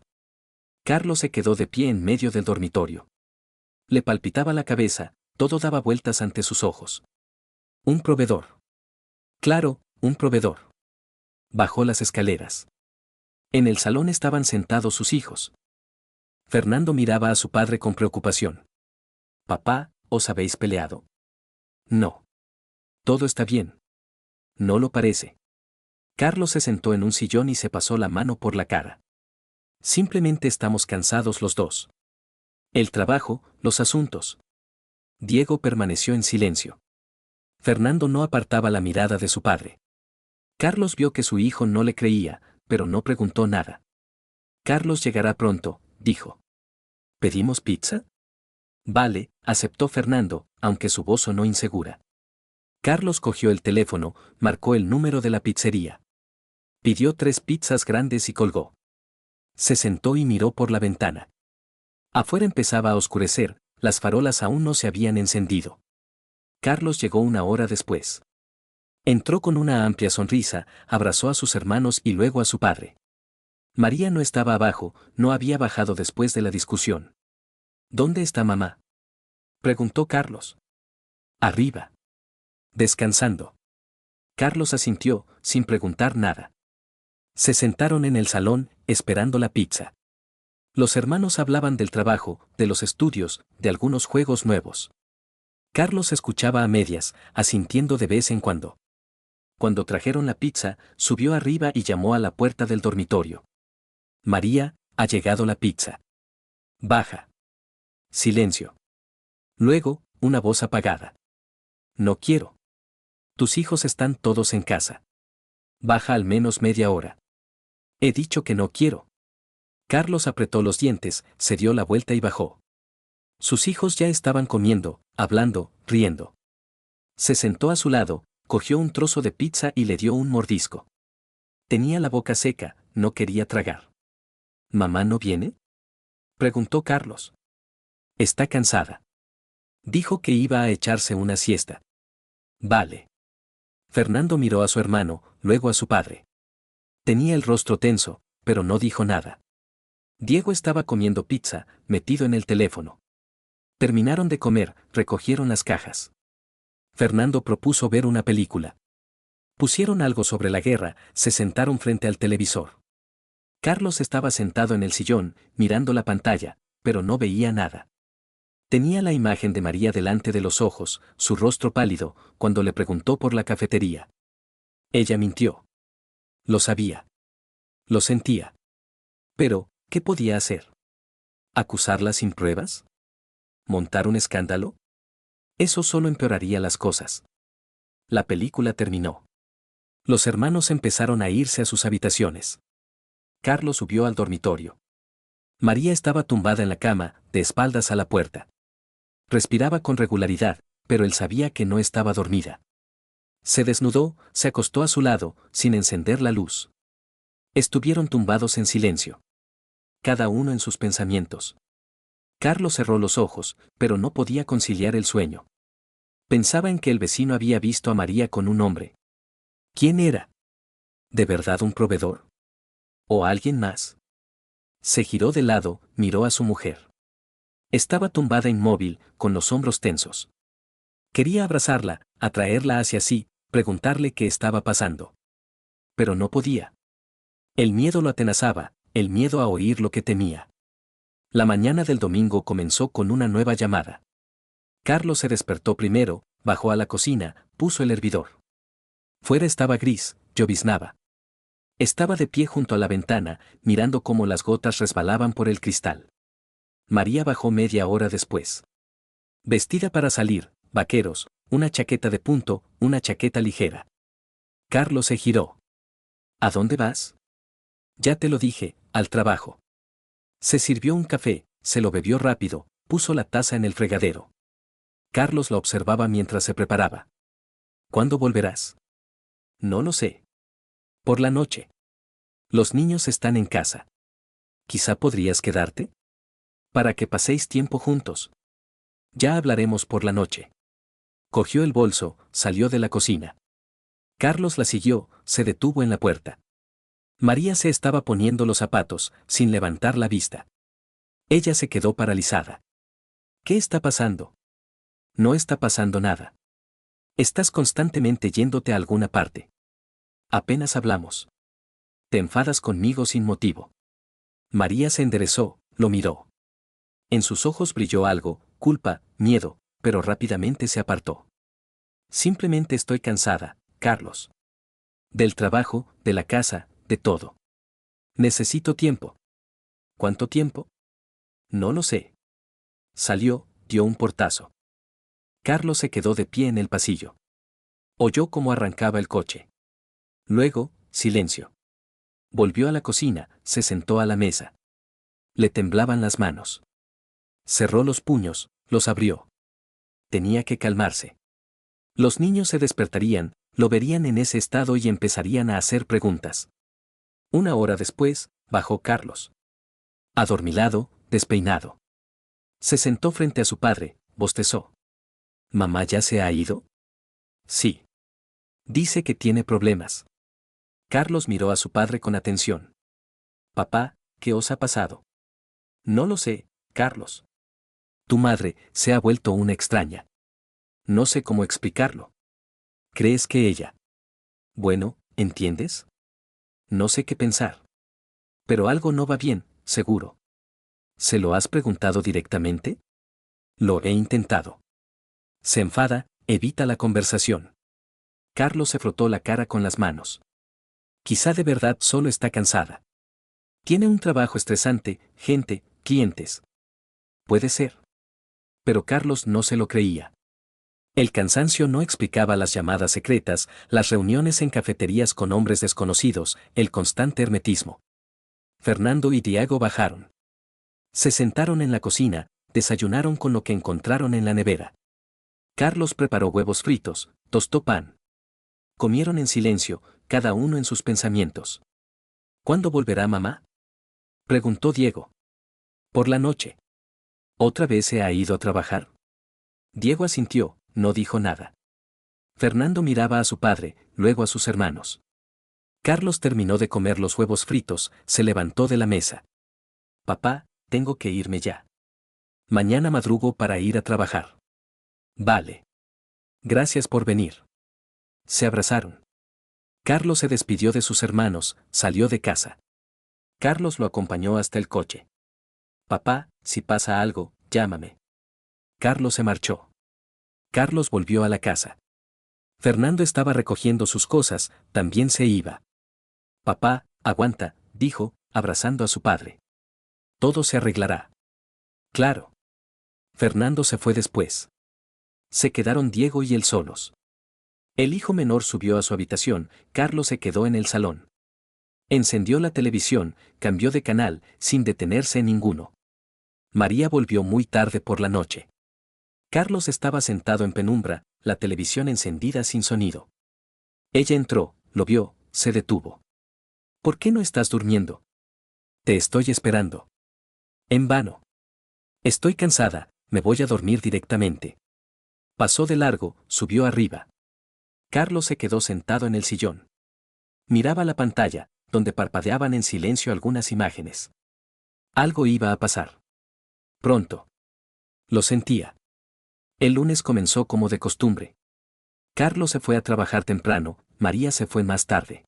Carlos se quedó de pie en medio del dormitorio. Le palpitaba la cabeza, todo daba vueltas ante sus ojos. Un proveedor. Claro, un proveedor. Bajó las escaleras. En el salón estaban sentados sus hijos. Fernando miraba a su padre con preocupación. Papá, ¿os habéis peleado? No. Todo está bien. No lo parece. Carlos se sentó en un sillón y se pasó la mano por la cara. Simplemente estamos cansados los dos. El trabajo, los asuntos. Diego permaneció en silencio. Fernando no apartaba la mirada de su padre. Carlos vio que su hijo no le creía, pero no preguntó nada. Carlos llegará pronto, dijo. ¿Pedimos pizza? Vale, aceptó Fernando, aunque su voz sonó insegura. Carlos cogió el teléfono, marcó el número de la pizzería. Pidió 3 pizzas grandes y colgó. Se sentó y miró por la ventana. Afuera empezaba a oscurecer, las farolas aún no se habían encendido. Carlos llegó una hora después. Entró con una amplia sonrisa, abrazó a sus hermanos y luego a su padre. María no estaba abajo, no había bajado después de la discusión. ¿Dónde está mamá?, preguntó Carlos. Arriba. Descansando. Carlos asintió, sin preguntar nada. Se sentaron en el salón, esperando la pizza. Los hermanos hablaban del trabajo, de los estudios, de algunos juegos nuevos. Carlos escuchaba a medias, asintiendo de vez en cuando. Cuando trajeron la pizza, subió arriba y llamó a la puerta del dormitorio. María, ha llegado la pizza. Baja. Silencio. Luego, una voz apagada. No quiero. Tus hijos están todos en casa. Baja al menos media hora. He dicho que no quiero. Carlos apretó los dientes, se dio la vuelta y bajó. Sus hijos ya estaban comiendo, hablando, riendo. Se sentó a su lado, cogió un trozo de pizza y le dio un mordisco. Tenía la boca seca, no quería tragar. ¿Mamá no viene?, preguntó Carlos. Está cansada. Dijo que iba a echarse una siesta. Vale. Fernando miró a su hermano, luego a su padre. Tenía el rostro tenso, pero no dijo nada. Diego estaba comiendo pizza, metido en el teléfono. Terminaron de comer, recogieron las cajas. Fernando propuso ver una película. Pusieron algo sobre la guerra, se sentaron frente al televisor. Carlos estaba sentado en el sillón, mirando la pantalla, pero no veía nada. Tenía la imagen de María delante de los ojos, su rostro pálido, cuando le preguntó por la cafetería. Ella mintió. Lo sabía. Lo sentía. Pero, ¿qué podía hacer? ¿Acusarla sin pruebas? ¿Montar un escándalo? Eso solo empeoraría las cosas. La película terminó. Los hermanos empezaron a irse a sus habitaciones. Carlos subió al dormitorio. María estaba tumbada en la cama, de espaldas a la puerta. Respiraba con regularidad, pero él sabía que no estaba dormida. Se desnudó, se acostó a su lado, sin encender la luz. Estuvieron tumbados en silencio. Cada uno en sus pensamientos. Carlos cerró los ojos, pero no podía conciliar el sueño. Pensaba en que el vecino había visto a María con un hombre. ¿Quién era? ¿De verdad un proveedor? ¿O alguien más? Se giró de lado, miró a su mujer. Estaba tumbada inmóvil, con los hombros tensos. Quería abrazarla, atraerla hacia sí, preguntarle qué estaba pasando. Pero no podía. El miedo lo atenazaba, el miedo a oír lo que temía. La mañana del domingo comenzó con una nueva llamada. Carlos se despertó primero, bajó a la cocina, puso el hervidor. Fuera estaba gris, lloviznaba. Estaba de pie junto a la ventana, mirando cómo las gotas resbalaban por el cristal. María bajó media hora después. Vestida para salir, vaqueros, una chaqueta de punto, una chaqueta ligera. Carlos se giró. ¿A dónde vas? Ya te lo dije, al trabajo. Se sirvió un café, se lo bebió rápido, puso la taza en el fregadero. Carlos la observaba mientras se preparaba. ¿Cuándo volverás? No lo sé. Por la noche. Los niños están en casa. Quizá podrías quedarte. Para que paséis tiempo juntos. Ya hablaremos por la noche. Cogió el bolso, salió de la cocina. Carlos la siguió, se detuvo en la puerta. María se estaba poniendo los zapatos, sin levantar la vista. Ella se quedó paralizada. ¿Qué está pasando? No está pasando nada. Estás constantemente yéndote a alguna parte. Apenas hablamos. Te enfadas conmigo sin motivo. María se enderezó, lo miró. En sus ojos brilló algo, culpa, miedo, pero rápidamente se apartó. Simplemente estoy cansada, Carlos. Del trabajo, de la casa, de todo. Necesito tiempo. ¿Cuánto tiempo? No lo sé. Salió, dio un portazo. Carlos se quedó de pie en el pasillo. Oyó cómo arrancaba el coche. Luego, silencio. Volvió a la cocina, se sentó a la mesa. Le temblaban las manos. Cerró los puños, los abrió. Tenía que calmarse. Los niños se despertarían, lo verían en ese estado y empezarían a hacer preguntas. Una hora después, bajó Carlos. Adormilado, despeinado. Se sentó frente a su padre, bostezó. ¿Mamá ya se ha ido? Sí. Dice que tiene problemas. Carlos miró a su padre con atención. Papá, ¿qué os ha pasado? No lo sé, Carlos. Tu madre se ha vuelto una extraña. No sé cómo explicarlo. ¿Crees que ella? Bueno, ¿entiendes? No sé qué pensar. Pero algo no va bien, seguro. ¿Se lo has preguntado directamente? Lo he intentado. Se enfada, evita la conversación. Carlos se frotó la cara con las manos. Quizá de verdad solo está cansada. Tiene un trabajo estresante, gente, clientes. Puede ser. Pero Carlos no se lo creía. El cansancio no explicaba las llamadas secretas, las reuniones en cafeterías con hombres desconocidos, el constante hermetismo. Fernando y Diego bajaron. Se sentaron en la cocina, desayunaron con lo que encontraron en la nevera. Carlos preparó huevos fritos, tostó pan. Comieron en silencio, cada uno en sus pensamientos. ¿Cuándo volverá mamá? Preguntó Diego. Por la noche. ¿Otra vez se ha ido a trabajar? Diego asintió, no dijo nada. Fernando miraba a su padre, luego a sus hermanos. Carlos terminó de comer los huevos fritos, se levantó de la mesa. Papá, tengo que irme ya. Mañana madrugo para ir a trabajar. Vale. Gracias por venir. Se abrazaron. Carlos se despidió de sus hermanos, salió de casa. Carlos lo acompañó hasta el coche. Papá, si pasa algo, llámame. Carlos se marchó. Carlos volvió a la casa. Fernando estaba recogiendo sus cosas, también se iba. Papá, aguanta, dijo, abrazando a su padre. Todo se arreglará. Claro. Fernando se fue después. Se quedaron Diego y él solos. El hijo menor subió a su habitación, Carlos se quedó en el salón. Encendió la televisión, cambió de canal, sin detenerse en ninguno. María volvió muy tarde por la noche. Carlos estaba sentado en penumbra, la televisión encendida sin sonido. Ella entró, lo vio, se detuvo. ¿Por qué no estás durmiendo? Te estoy esperando. En vano. Estoy cansada, me voy a dormir directamente. Pasó de largo, subió arriba. Carlos se quedó sentado en el sillón. Miraba la pantalla, donde parpadeaban en silencio algunas imágenes. Algo iba a pasar. Pronto. Lo sentía. El lunes comenzó como de costumbre. Carlos se fue a trabajar temprano, María se fue más tarde.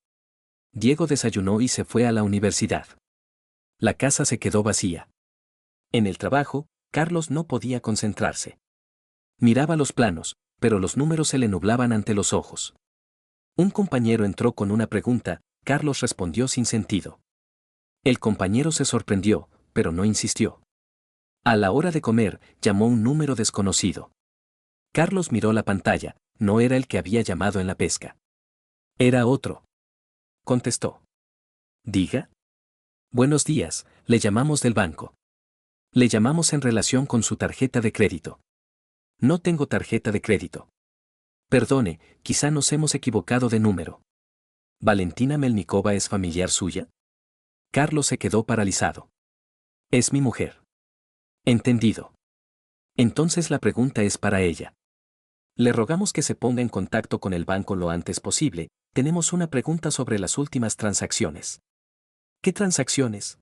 Diego desayunó y se fue a la universidad. La casa se quedó vacía. En el trabajo, Carlos no podía concentrarse. Miraba los planos, pero los números se le nublaban ante los ojos. Un compañero entró con una pregunta, Carlos respondió sin sentido. El compañero se sorprendió, pero no insistió. A la hora de comer, llamó un número desconocido. Carlos miró la pantalla, no era el que había llamado en la pesca. Era otro. Contestó. Diga. Buenos días, le llamamos del banco. Le llamamos en relación con su tarjeta de crédito. No tengo tarjeta de crédito. Perdone, quizá nos hemos equivocado de número. ¿Valentina Melnikova es familiar suya? Carlos se quedó paralizado. Es mi mujer. Entendido. Entonces la pregunta es para ella. Le rogamos que se ponga en contacto con el banco lo antes posible. Tenemos una pregunta sobre las últimas transacciones. ¿Qué transacciones?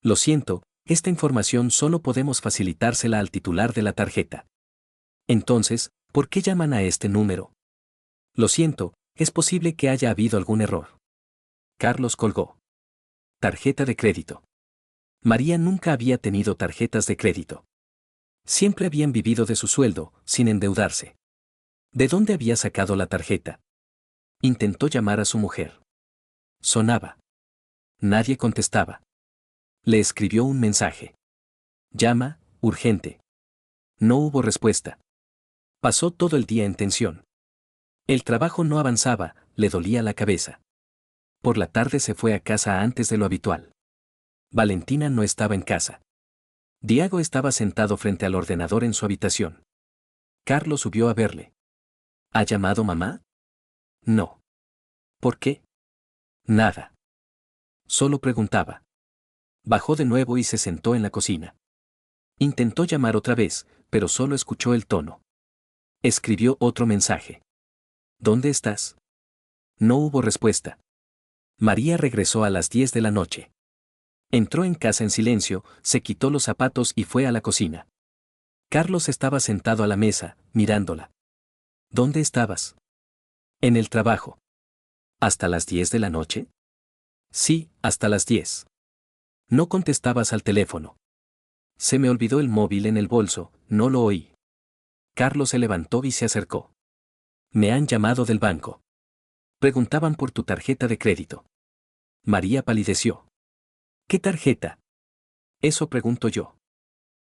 Lo siento, esta información solo podemos facilitársela al titular de la tarjeta. Entonces, ¿por qué llaman a este número? Lo siento, es posible que haya habido algún error. Carlos colgó. Tarjeta de crédito. María nunca había tenido tarjetas de crédito. Siempre habían vivido de su sueldo, sin endeudarse. ¿De dónde había sacado la tarjeta? Intentó llamar a su mujer. Sonaba. Nadie contestaba. Le escribió un mensaje. Llama, urgente. No hubo respuesta. Pasó todo el día en tensión. El trabajo no avanzaba, le dolía la cabeza. Por la tarde se fue a casa antes de lo habitual. Valentina no estaba en casa. Diego estaba sentado frente al ordenador en su habitación. Carlos subió a verle. ¿Ha llamado mamá? No. ¿Por qué? Nada. Solo preguntaba. Bajó de nuevo y se sentó en la cocina. Intentó llamar otra vez, pero solo escuchó el tono. Escribió otro mensaje. ¿Dónde estás? No hubo respuesta. María regresó a las 10 de la noche. Entró en casa en silencio, se quitó los zapatos y fue a la cocina. Carlos estaba sentado a la mesa, mirándola. ¿Dónde estabas? En el trabajo. ¿Hasta las 10 de la noche? Sí, hasta las 10. No contestabas al teléfono. Se me olvidó el móvil en el bolso, no lo oí. Carlos se levantó y se acercó. Me han llamado del banco. Preguntaban por tu tarjeta de crédito. María palideció. ¿Qué tarjeta? Eso pregunto yo.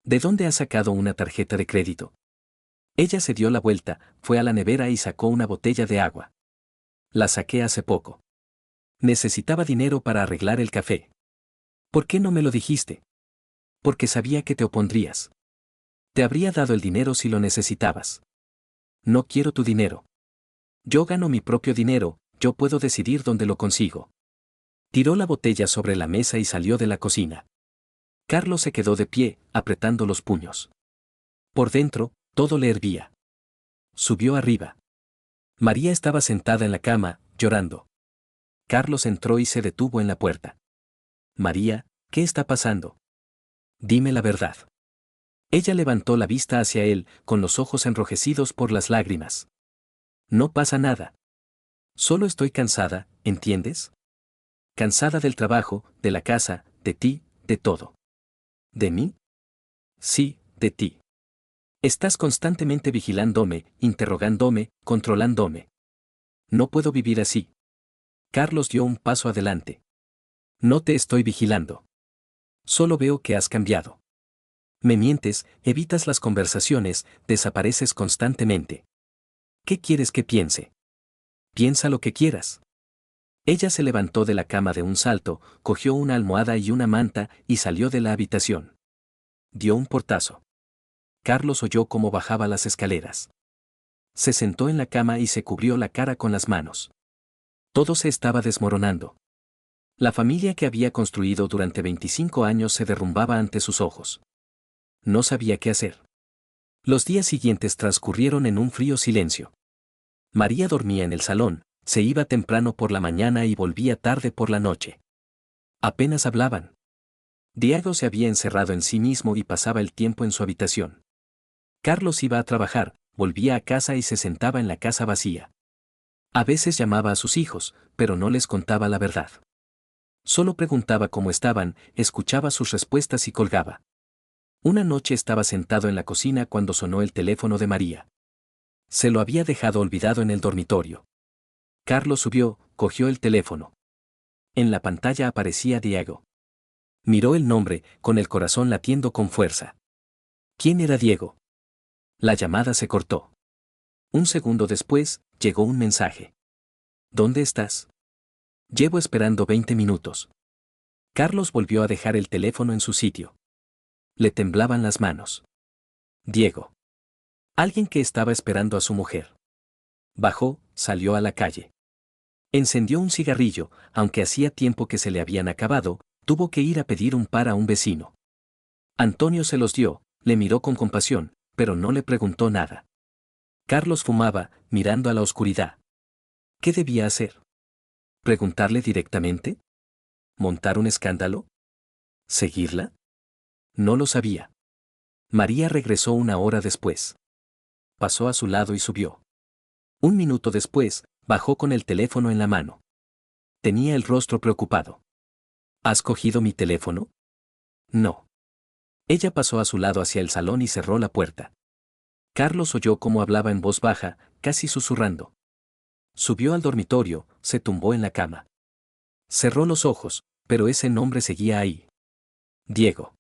¿De dónde has sacado una tarjeta de crédito? Ella se dio la vuelta, fue a la nevera y sacó una botella de agua. La saqué hace poco. Necesitaba dinero para arreglar el café. ¿Por qué no me lo dijiste? Porque sabía que te opondrías. Te habría dado el dinero si lo necesitabas. No quiero tu dinero. Yo gano mi propio dinero, yo puedo decidir dónde lo consigo. Tiró la botella sobre la mesa y salió de la cocina. Carlos se quedó de pie, apretando los puños. Por dentro, todo le hervía. Subió arriba. María estaba sentada en la cama, llorando. Carlos entró y se detuvo en la puerta. María, ¿qué está pasando? Dime la verdad. Ella levantó la vista hacia él, con los ojos enrojecidos por las lágrimas. No pasa nada. Solo estoy cansada, ¿entiendes? Cansada del trabajo, de la casa, de ti, de todo. ¿De mí? Sí, de ti. Estás constantemente vigilándome, interrogándome, controlándome. No puedo vivir así. Carlos dio un paso adelante. No te estoy vigilando. Solo veo que has cambiado. Me mientes, evitas las conversaciones, desapareces constantemente. ¿Qué quieres que piense? Piensa lo que quieras. Ella se levantó de la cama de un salto, cogió una almohada y una manta y salió de la habitación. Dio un portazo. Carlos oyó cómo bajaba las escaleras. Se sentó en la cama y se cubrió la cara con las manos. Todo se estaba desmoronando. La familia que había construido durante 25 años se derrumbaba ante sus ojos. No sabía qué hacer. Los días siguientes transcurrieron en un frío silencio. María dormía en el salón, se iba temprano por la mañana y volvía tarde por la noche. Apenas hablaban. Diego se había encerrado en sí mismo y pasaba el tiempo en su habitación. Carlos iba a trabajar, volvía a casa y se sentaba en la casa vacía. A veces llamaba a sus hijos, pero no les contaba la verdad. Solo preguntaba cómo estaban, escuchaba sus respuestas y colgaba. Una noche estaba sentado en la cocina cuando sonó el teléfono de María. Se lo había dejado olvidado en el dormitorio. Carlos subió, cogió el teléfono. En la pantalla aparecía Diego. Miró el nombre, con el corazón latiendo con fuerza. ¿Quién era Diego? La llamada se cortó. Un segundo después, llegó un mensaje. ¿Dónde estás? Llevo esperando 20 minutos. Carlos volvió a dejar el teléfono en su sitio. Le temblaban las manos. Diego. Alguien que estaba esperando a su mujer. Bajó, salió a la calle. Encendió un cigarrillo, aunque hacía tiempo que se le habían acabado, tuvo que ir a pedir un par a un vecino. Antonio se los dio, le miró con compasión, pero no le preguntó nada. Carlos fumaba, mirando a la oscuridad. ¿Qué debía hacer? ¿Preguntarle directamente? ¿Montar un escándalo? ¿Seguirla? No lo sabía. María regresó una hora después. Pasó a su lado y subió. Un minuto después, bajó con el teléfono en la mano. Tenía el rostro preocupado. ¿Has cogido mi teléfono? No. Ella pasó a su lado hacia el salón y cerró la puerta. Carlos oyó cómo hablaba en voz baja, casi susurrando. Subió al dormitorio, se tumbó en la cama. Cerró los ojos, pero ese nombre seguía ahí. Diego.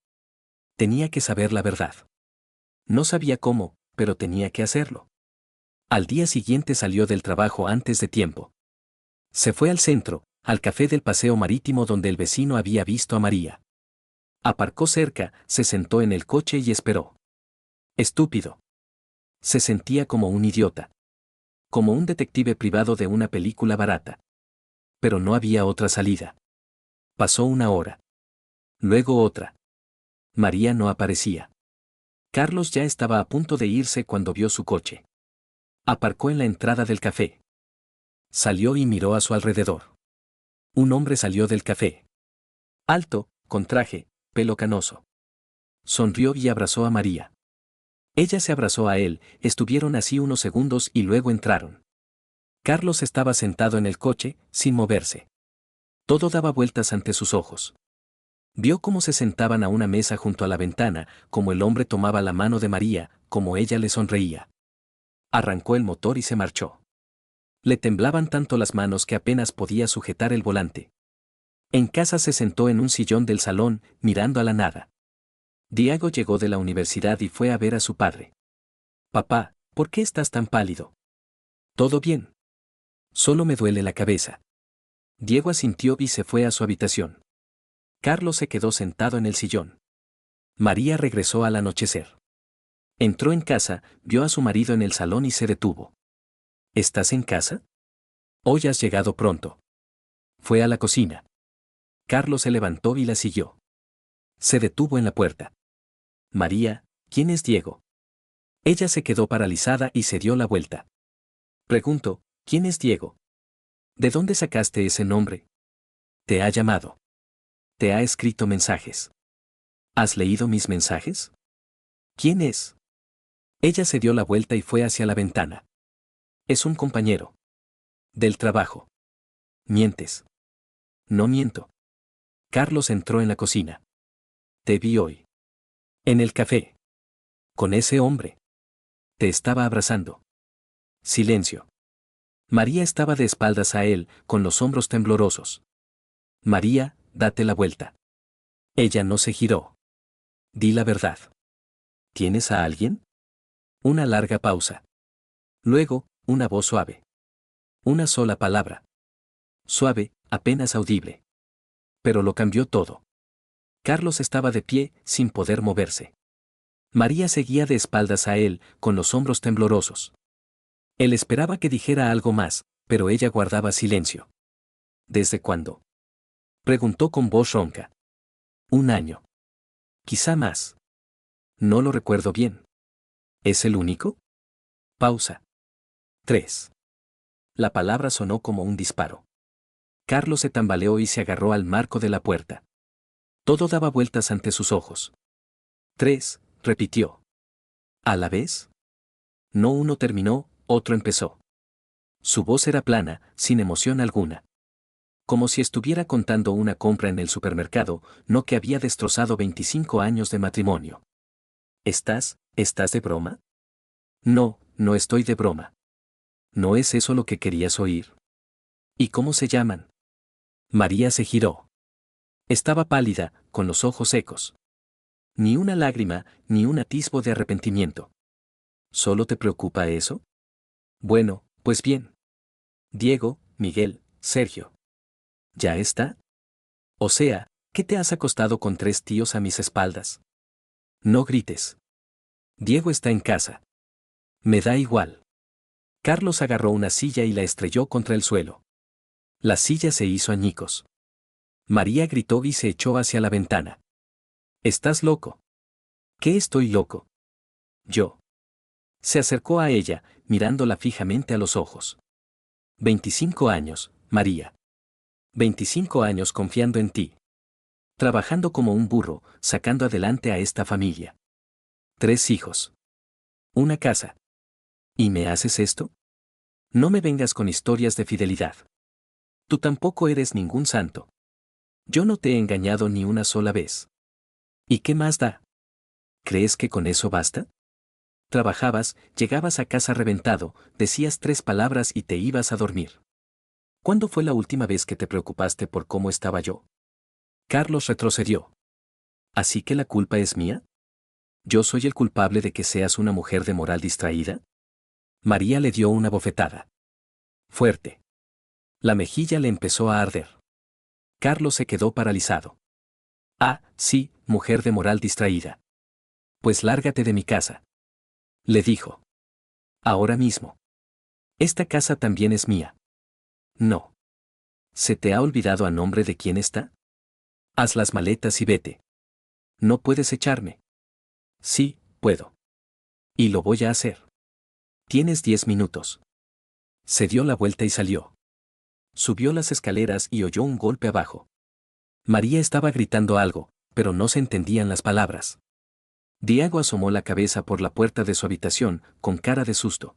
Tenía que saber la verdad. No sabía cómo, pero tenía que hacerlo. Al día siguiente salió del trabajo antes de tiempo. Se fue al centro, al café del paseo marítimo donde el vecino había visto a María. Aparcó cerca, se sentó en el coche y esperó. Estúpido. Se sentía como un idiota. Como un detective privado de una película barata. Pero no había otra salida. Pasó una hora. Luego otra. María no aparecía. Carlos ya estaba a punto de irse cuando vio su coche. Aparcó en la entrada del café. Salió y miró a su alrededor. Un hombre salió del café. Alto, con traje, pelo canoso. Sonrió y abrazó a María. Ella se abrazó a él, estuvieron así unos segundos y luego entraron. Carlos estaba sentado en el coche, sin moverse. Todo daba vueltas ante sus ojos. Vio cómo se sentaban a una mesa junto a la ventana, cómo el hombre tomaba la mano de María, cómo ella le sonreía. Arrancó el motor y se marchó. Le temblaban tanto las manos que apenas podía sujetar el volante. En casa se sentó en un sillón del salón, mirando a la nada. Diego llegó de la universidad y fue a ver a su padre. Papá, ¿por qué estás tan pálido? ¿Todo bien? Solo me duele la cabeza. Diego asintió y se fue a su habitación. Carlos se quedó sentado en el sillón. María regresó al anochecer. Entró en casa, vio a su marido en el salón y se detuvo. ¿Estás en casa? Hoy has llegado pronto. Fue a la cocina. Carlos se levantó y la siguió. Se detuvo en la puerta. María, ¿quién es Diego? Ella se quedó paralizada y se dio la vuelta. Pregunto, ¿quién es Diego? ¿De dónde sacaste ese nombre? ¿Te ha llamado? ¿Te ha escrito mensajes? ¿Has leído mis mensajes? ¿Quién es? Ella se dio la vuelta y fue hacia la ventana. Es un compañero. Del trabajo. Mientes. No miento. Carlos entró en la cocina. Te vi hoy. En el café. Con ese hombre. Te estaba abrazando. Silencio. María estaba de espaldas a él, con los hombros temblorosos. María, date la vuelta. Ella no se giró. Di la verdad. ¿Tienes a alguien? Una larga pausa. Luego, una voz suave. Una sola palabra. Suave, apenas audible. Pero lo cambió todo. Carlos estaba de pie, sin poder moverse. María seguía de espaldas a él, con los hombros temblorosos. Él esperaba que dijera algo más, pero ella guardaba silencio. ¿Desde cuándo? Preguntó con voz ronca. Un año. Quizá más. No lo recuerdo bien. ¿Es el único? Pausa. 3. La palabra sonó como un disparo. Carlos se tambaleó y se agarró al marco de la puerta. Todo daba vueltas ante sus ojos. 3, repitió. ¿A la vez? No uno terminó, otro empezó. Su voz era plana, sin emoción alguna. Como si estuviera contando una compra en el supermercado, no que había destrozado 25 años de matrimonio. ¿Estás de broma? No, no estoy de broma. ¿No es eso lo que querías oír? ¿Y cómo se llaman? María se giró. Estaba pálida, con los ojos secos. Ni una lágrima, ni un atisbo de arrepentimiento. ¿Solo te preocupa eso? Bueno, pues bien. Diego, Miguel, Sergio. ¿Ya está? O sea, ¿qué te has acostado con 3 tíos a mis espaldas? No grites. Diego está en casa. Me da igual. Carlos agarró una silla y la estrelló contra el suelo. La silla se hizo añicos. María gritó y se echó hacia la ventana. ¿Estás loco? ¿Qué estoy loco? Yo. Se acercó a ella, mirándola fijamente a los ojos. 25 años, María. 25 años confiando en ti. Trabajando como un burro, sacando adelante a esta familia. 3 hijos. Una casa. ¿Y me haces esto? No me vengas con historias de fidelidad. Tú tampoco eres ningún santo. Yo no te he engañado ni una sola vez. ¿Y qué más da? ¿Crees que con eso basta? Trabajabas, llegabas a casa reventado, decías 3 palabras y te ibas a dormir. ¿Cuándo fue la última vez que te preocupaste por cómo estaba yo? Carlos retrocedió. ¿Así que la culpa es mía? ¿Yo soy el culpable de que seas una mujer de moral distraída? María le dio una bofetada. Fuerte. La mejilla le empezó a arder. Carlos se quedó paralizado. Ah, sí, mujer de moral distraída. Pues lárgate de mi casa. Le dijo. Ahora mismo. Esta casa también es mía. No. ¿Se te ha olvidado a nombre de quién está? Haz las maletas y vete. No puedes echarme. Sí, puedo. Y lo voy a hacer. Tienes 10 minutos. Se dio la vuelta y salió. Subió las escaleras y oyó un golpe abajo. María estaba gritando algo, pero no se entendían las palabras. Diego asomó la cabeza por la puerta de su habitación, con cara de susto.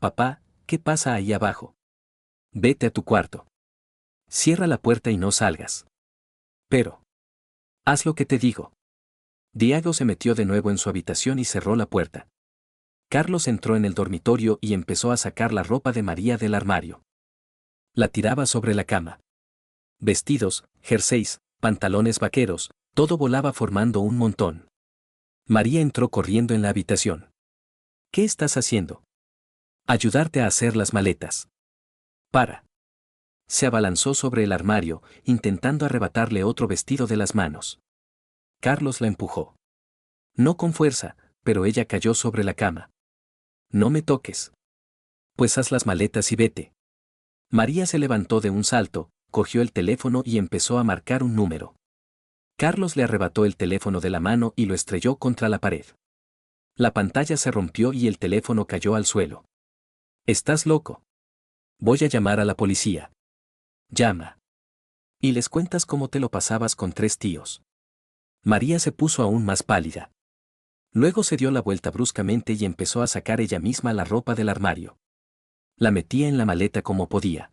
Papá, ¿qué pasa ahí abajo? Vete a tu cuarto. Cierra la puerta y no salgas. Pero. Haz lo que te digo. Diego se metió de nuevo en su habitación y cerró la puerta. Carlos entró en el dormitorio y empezó a sacar la ropa de María del armario. La tiraba sobre la cama. Vestidos, jerseys, pantalones vaqueros, todo volaba formando un montón. María entró corriendo en la habitación. ¿Qué estás haciendo? Ayudarte a hacer las maletas. Para. Se abalanzó sobre el armario, intentando arrebatarle otro vestido de las manos. Carlos la empujó. No con fuerza, pero ella cayó sobre la cama. No me toques. Pues haz las maletas y vete. María se levantó de un salto, cogió el teléfono y empezó a marcar un número. Carlos le arrebató el teléfono de la mano y lo estrelló contra la pared. La pantalla se rompió y el teléfono cayó al suelo. ¿Estás loco? Voy a llamar a la policía. Llama. Y les cuentas cómo te lo pasabas con 3 tíos. María se puso aún más pálida. Luego se dio la vuelta bruscamente y empezó a sacar ella misma la ropa del armario. La metía en la maleta como podía.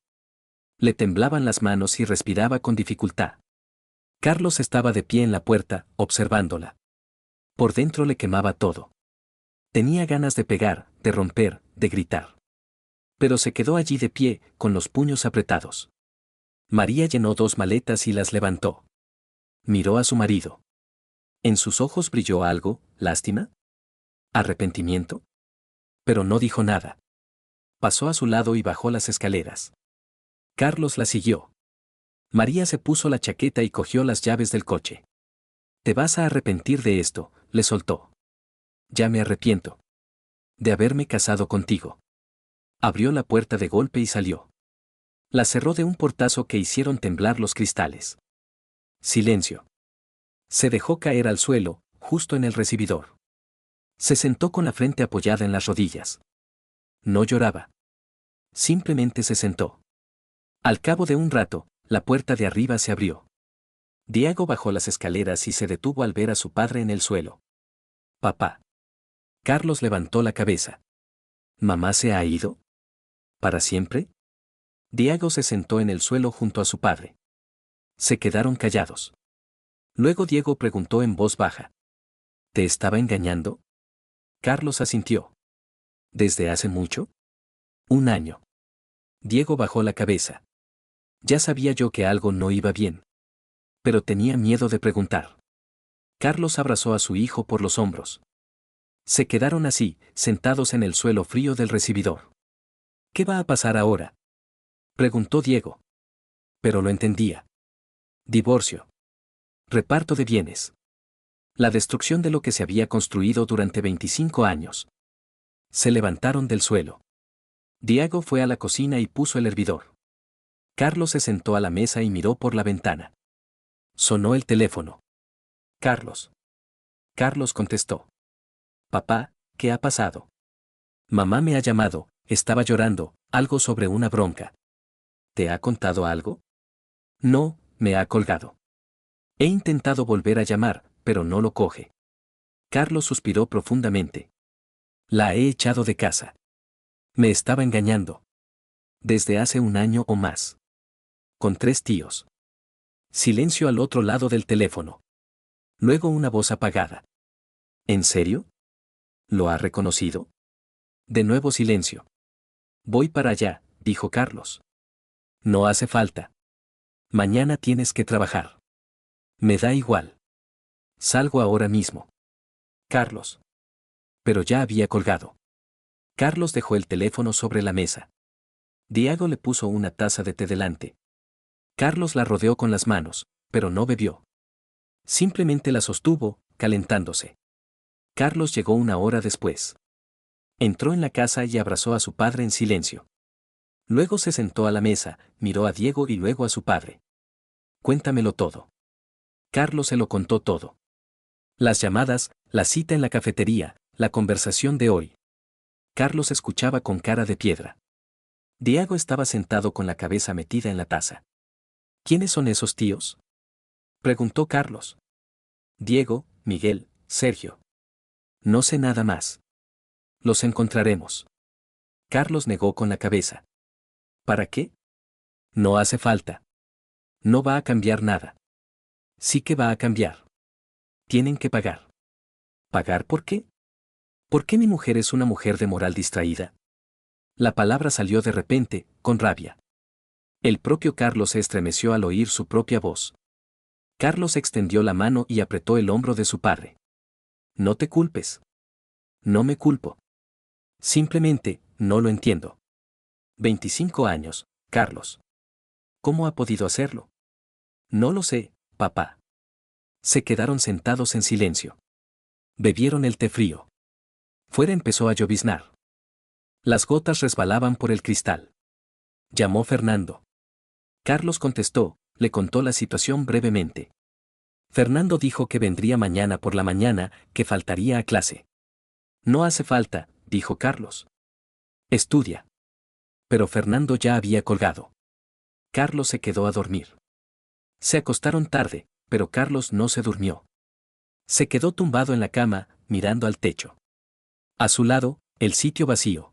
Le temblaban las manos y respiraba con dificultad. Carlos estaba de pie en la puerta, observándola. Por dentro le quemaba todo. Tenía ganas de pegar, de romper, de gritar. Pero se quedó allí de pie, con los puños apretados. María llenó 2 maletas y las levantó. Miró a su marido. En sus ojos brilló algo, lástima. ¿Arrepentimiento? Pero no dijo nada. Pasó a su lado y bajó las escaleras. Carlos la siguió. María se puso la chaqueta y cogió las llaves del coche. Te vas a arrepentir de esto, le soltó. Ya me arrepiento. De haberme casado contigo. Abrió la puerta de golpe y salió. La cerró de un portazo que hicieron temblar los cristales. Silencio. Se dejó caer al suelo, justo en el recibidor. Se sentó con la frente apoyada en las rodillas. No lloraba. Simplemente se sentó. Al cabo de un rato, la puerta de arriba se abrió. Diego bajó las escaleras y se detuvo al ver a su padre en el suelo. Papá. Carlos levantó la cabeza. ¿Mamá se ha ido? ¿Para siempre? Diego se sentó en el suelo junto a su padre. Se quedaron callados. Luego Diego preguntó en voz baja. ¿Te estaba engañando? Carlos asintió. ¿Desde hace mucho? 1 año. Diego bajó la cabeza. Ya sabía yo que algo no iba bien. Pero tenía miedo de preguntar. Carlos abrazó a su hijo por los hombros. Se quedaron así, sentados en el suelo frío del recibidor. ¿Qué va a pasar ahora? Preguntó Diego. Pero lo entendía. Divorcio. Reparto de bienes. La destrucción de lo que se había construido durante 25 años. Se levantaron del suelo. Diego fue a la cocina y puso el hervidor. Carlos se sentó a la mesa y miró por la ventana. Sonó el teléfono. Carlos. Carlos contestó. Papá, ¿qué ha pasado? Mamá me ha llamado, estaba llorando, algo sobre una bronca. ¿Te ha contado algo? No, me ha colgado. He intentado volver a llamar, pero no lo coge. Carlos suspiró profundamente. La he echado de casa. Me estaba engañando. Desde hace un año o más. Con 3 tíos. Silencio al otro lado del teléfono. Luego una voz apagada. ¿En serio? ¿Lo ha reconocido? De nuevo silencio. Voy para allá, dijo Carlos. No hace falta. Mañana tienes que trabajar. Me da igual. Salgo ahora mismo. Carlos. Pero ya había colgado. Carlos dejó el teléfono sobre la mesa. Diego le puso una taza de té delante. Carlos la rodeó con las manos, pero no bebió. Simplemente la sostuvo, calentándose. Carlos llegó una hora después. Entró en la casa y abrazó a su padre en silencio. Luego se sentó a la mesa, miró a Diego y luego a su padre. Cuéntamelo todo. Carlos se lo contó todo. Las llamadas, la cita en la cafetería, la conversación de hoy. Carlos escuchaba con cara de piedra. Diego estaba sentado con la cabeza metida en la taza. ¿Quiénes son esos tíos? Preguntó Carlos. Diego, Miguel, Sergio. No sé nada más. Los encontraremos. Carlos negó con la cabeza. ¿Para qué? No hace falta. No va a cambiar nada. Sí que va a cambiar. Tienen que pagar. ¿Pagar por qué? ¿Por qué mi mujer es una mujer de moral distraída? La palabra salió de repente, con rabia. El propio Carlos se estremeció al oír su propia voz. Carlos extendió la mano y apretó el hombro de su padre. No te culpes. No me culpo. Simplemente, no lo entiendo. 25 años, Carlos. ¿Cómo ha podido hacerlo? No lo sé, papá. Se quedaron sentados en silencio. Bebieron el té frío. Fuera empezó a lloviznar. Las gotas resbalaban por el cristal. Llamó Fernando. Carlos contestó, le contó la situación brevemente. Fernando dijo que vendría mañana por la mañana, que faltaría a clase. No hace falta, dijo Carlos. Estudia. Pero Fernando ya había colgado. Carlos se quedó a dormir. Se acostaron tarde, pero Carlos no se durmió. Se quedó tumbado en la cama, mirando al techo. A su lado, el sitio vacío.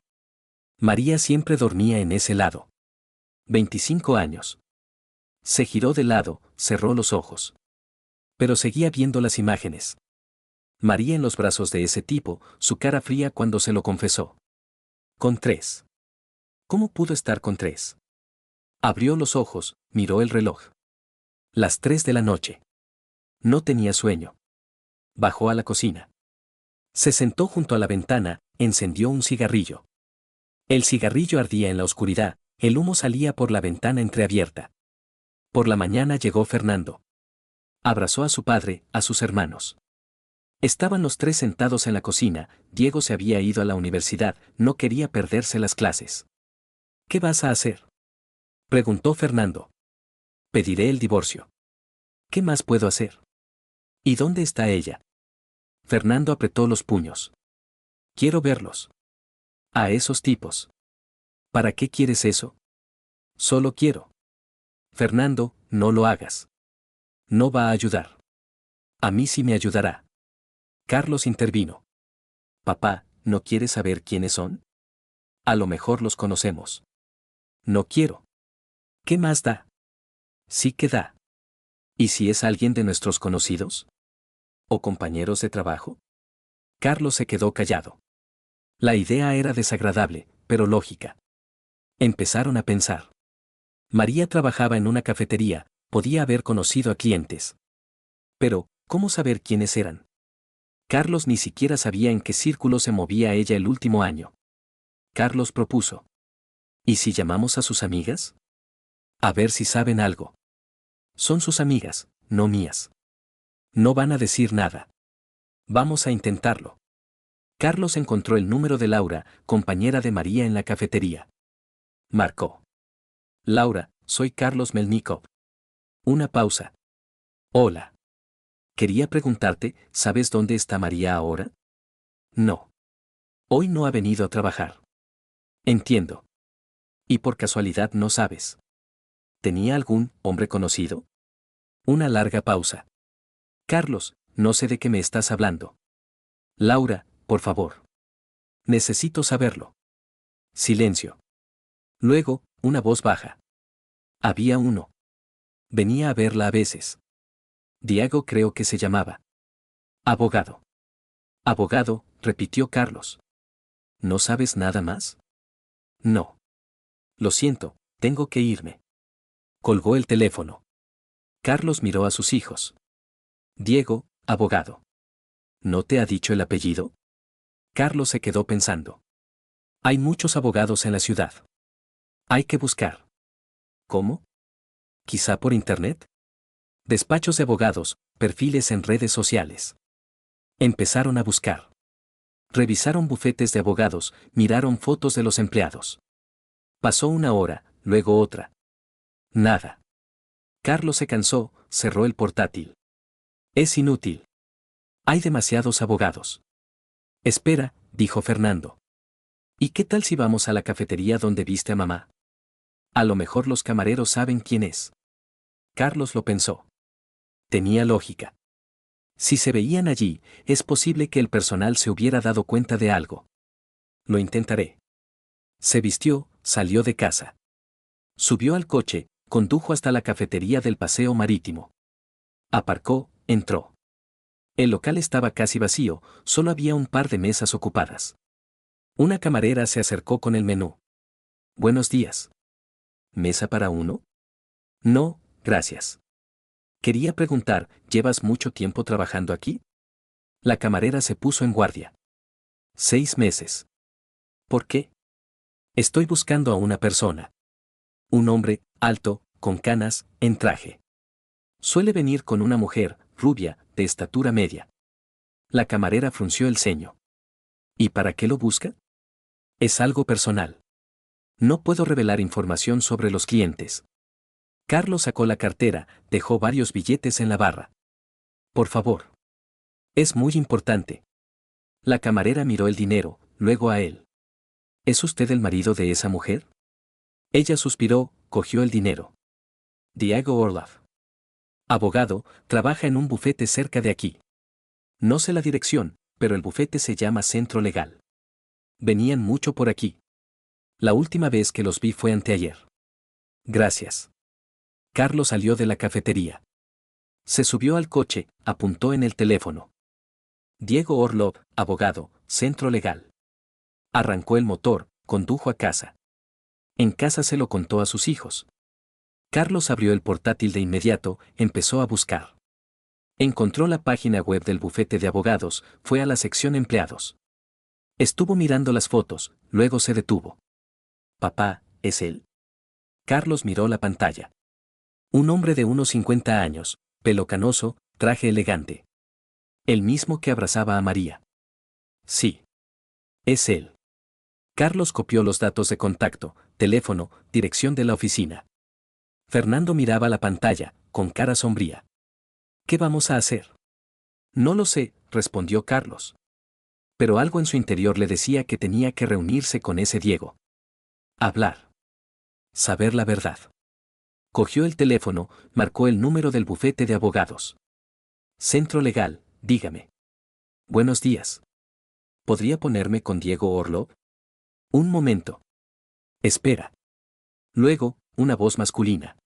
María siempre dormía en ese lado. 25 años. Se giró de lado, cerró los ojos. Pero seguía viendo las imágenes. María en los brazos de ese tipo, su cara fría cuando se lo confesó. Con 3. ¿Cómo pudo estar con 3? Abrió los ojos, miró el reloj. Las 3 de la noche. No tenía sueño. Bajó a la cocina. Se sentó junto a la ventana, encendió un cigarrillo. El cigarrillo ardía en la oscuridad, el humo salía por la ventana entreabierta. Por la mañana llegó Fernando. Abrazó a su padre, a sus hermanos. Estaban los 3 sentados en la cocina, Diego se había ido a la universidad, no quería perderse las clases. ¿Qué vas a hacer? Preguntó Fernando. Pediré el divorcio. ¿Qué más puedo hacer? ¿Y dónde está ella? Fernando apretó los puños. Quiero verlos. A esos tipos. ¿Para qué quieres eso? Solo quiero. Fernando, no lo hagas. No va a ayudar. A mí sí me ayudará. Carlos intervino. Papá, ¿no quieres saber quiénes son? A lo mejor los conocemos. No quiero. ¿Qué más da? Sí que da. ¿Y si es alguien de nuestros conocidos? ¿O compañeros de trabajo? Carlos se quedó callado. La idea era desagradable, pero lógica. Empezaron a pensar. María trabajaba en una cafetería, podía haber conocido a clientes. Pero, ¿cómo saber quiénes eran? Carlos ni siquiera sabía en qué círculo se movía ella el último año. Carlos propuso. ¿Y si llamamos a sus amigas? A ver si saben algo. Son sus amigas, no mías. No van a decir nada. Vamos a intentarlo. Carlos encontró el número de Laura, compañera de María en la cafetería. Marcó. Laura, soy Carlos Melnikov. Una pausa. Hola. Quería preguntarte, ¿sabes dónde está María ahora? No. Hoy no ha venido a trabajar. Entiendo. Y por casualidad no sabes. ¿Tenía algún hombre conocido? Una larga pausa. Carlos, no sé de qué me estás hablando. Laura, por favor. Necesito saberlo. Silencio. Luego, una voz baja. Había uno. Venía a verla a veces. Diego creo que se llamaba. Abogado. Abogado, repitió Carlos. ¿No sabes nada más? No. Lo siento, tengo que irme. Colgó el teléfono. Carlos miró a sus hijos. Diego, abogado. ¿No te ha dicho el apellido? Carlos se quedó pensando. Hay muchos abogados en la ciudad. Hay que buscar. ¿Cómo? ¿Quizá por internet? Despachos de abogados, perfiles en redes sociales. Empezaron a buscar. Revisaron bufetes de abogados, miraron fotos de los empleados. Pasó una hora, luego otra. Nada. Carlos se cansó, cerró el portátil. Es inútil. Hay demasiados abogados. Espera, dijo Fernando. ¿Y qué tal si vamos a la cafetería donde viste a mamá? A lo mejor los camareros saben quién es. Carlos lo pensó. Tenía lógica. Si se veían allí, es posible que el personal se hubiera dado cuenta de algo. Lo intentaré. Se vistió, salió de casa. Subió al coche, condujo hasta la cafetería del Paseo Marítimo. Aparcó, entró. El local estaba casi vacío, solo había un par de mesas ocupadas. Una camarera se acercó con el menú. Buenos días. ¿Mesa para uno? No, gracias. Quería preguntar, ¿llevas mucho tiempo trabajando aquí? La camarera se puso en guardia. 6 meses. ¿Por qué? Estoy buscando a una persona. Un hombre, alto, con canas, en traje. Suele venir con una mujer, rubia, de estatura media. La camarera frunció el ceño. ¿Y para qué lo busca? Es algo personal. No puedo revelar información sobre los clientes. Carlos sacó la cartera, dejó varios billetes en la barra. Por favor. Es muy importante. La camarera miró el dinero, luego a él. ¿Es usted el marido de esa mujer? Ella suspiró, cogió el dinero. Diego Orlov. Abogado, trabaja en un bufete cerca de aquí. No sé la dirección, pero el bufete se llama Centro Legal. Venían mucho por aquí. La última vez que los vi fue anteayer. Gracias. Carlos salió de la cafetería. Se subió al coche, apuntó en el teléfono. Diego Orlov, abogado, Centro Legal. Arrancó el motor, condujo a casa. En casa se lo contó a sus hijos. Carlos abrió el portátil de inmediato, empezó a buscar. Encontró la página web del bufete de abogados, fue a la sección empleados. Estuvo mirando las fotos, luego se detuvo. Papá, ¿es él? Carlos miró la pantalla. Un hombre de unos 50 años, pelo canoso, traje elegante. El mismo que abrazaba a María. Sí. Es él. Carlos copió los datos de contacto, teléfono, dirección de la oficina. Fernando miraba la pantalla, con cara sombría. ¿Qué vamos a hacer? No lo sé, respondió Carlos. Pero algo en su interior le decía que tenía que reunirse con ese Diego. Hablar. Saber la verdad. Cogió el teléfono, marcó el número del bufete de abogados. Centro Legal, dígame. Buenos días. ¿Podría ponerme con Diego Orlov? Un momento. Espera. Luego, una voz masculina.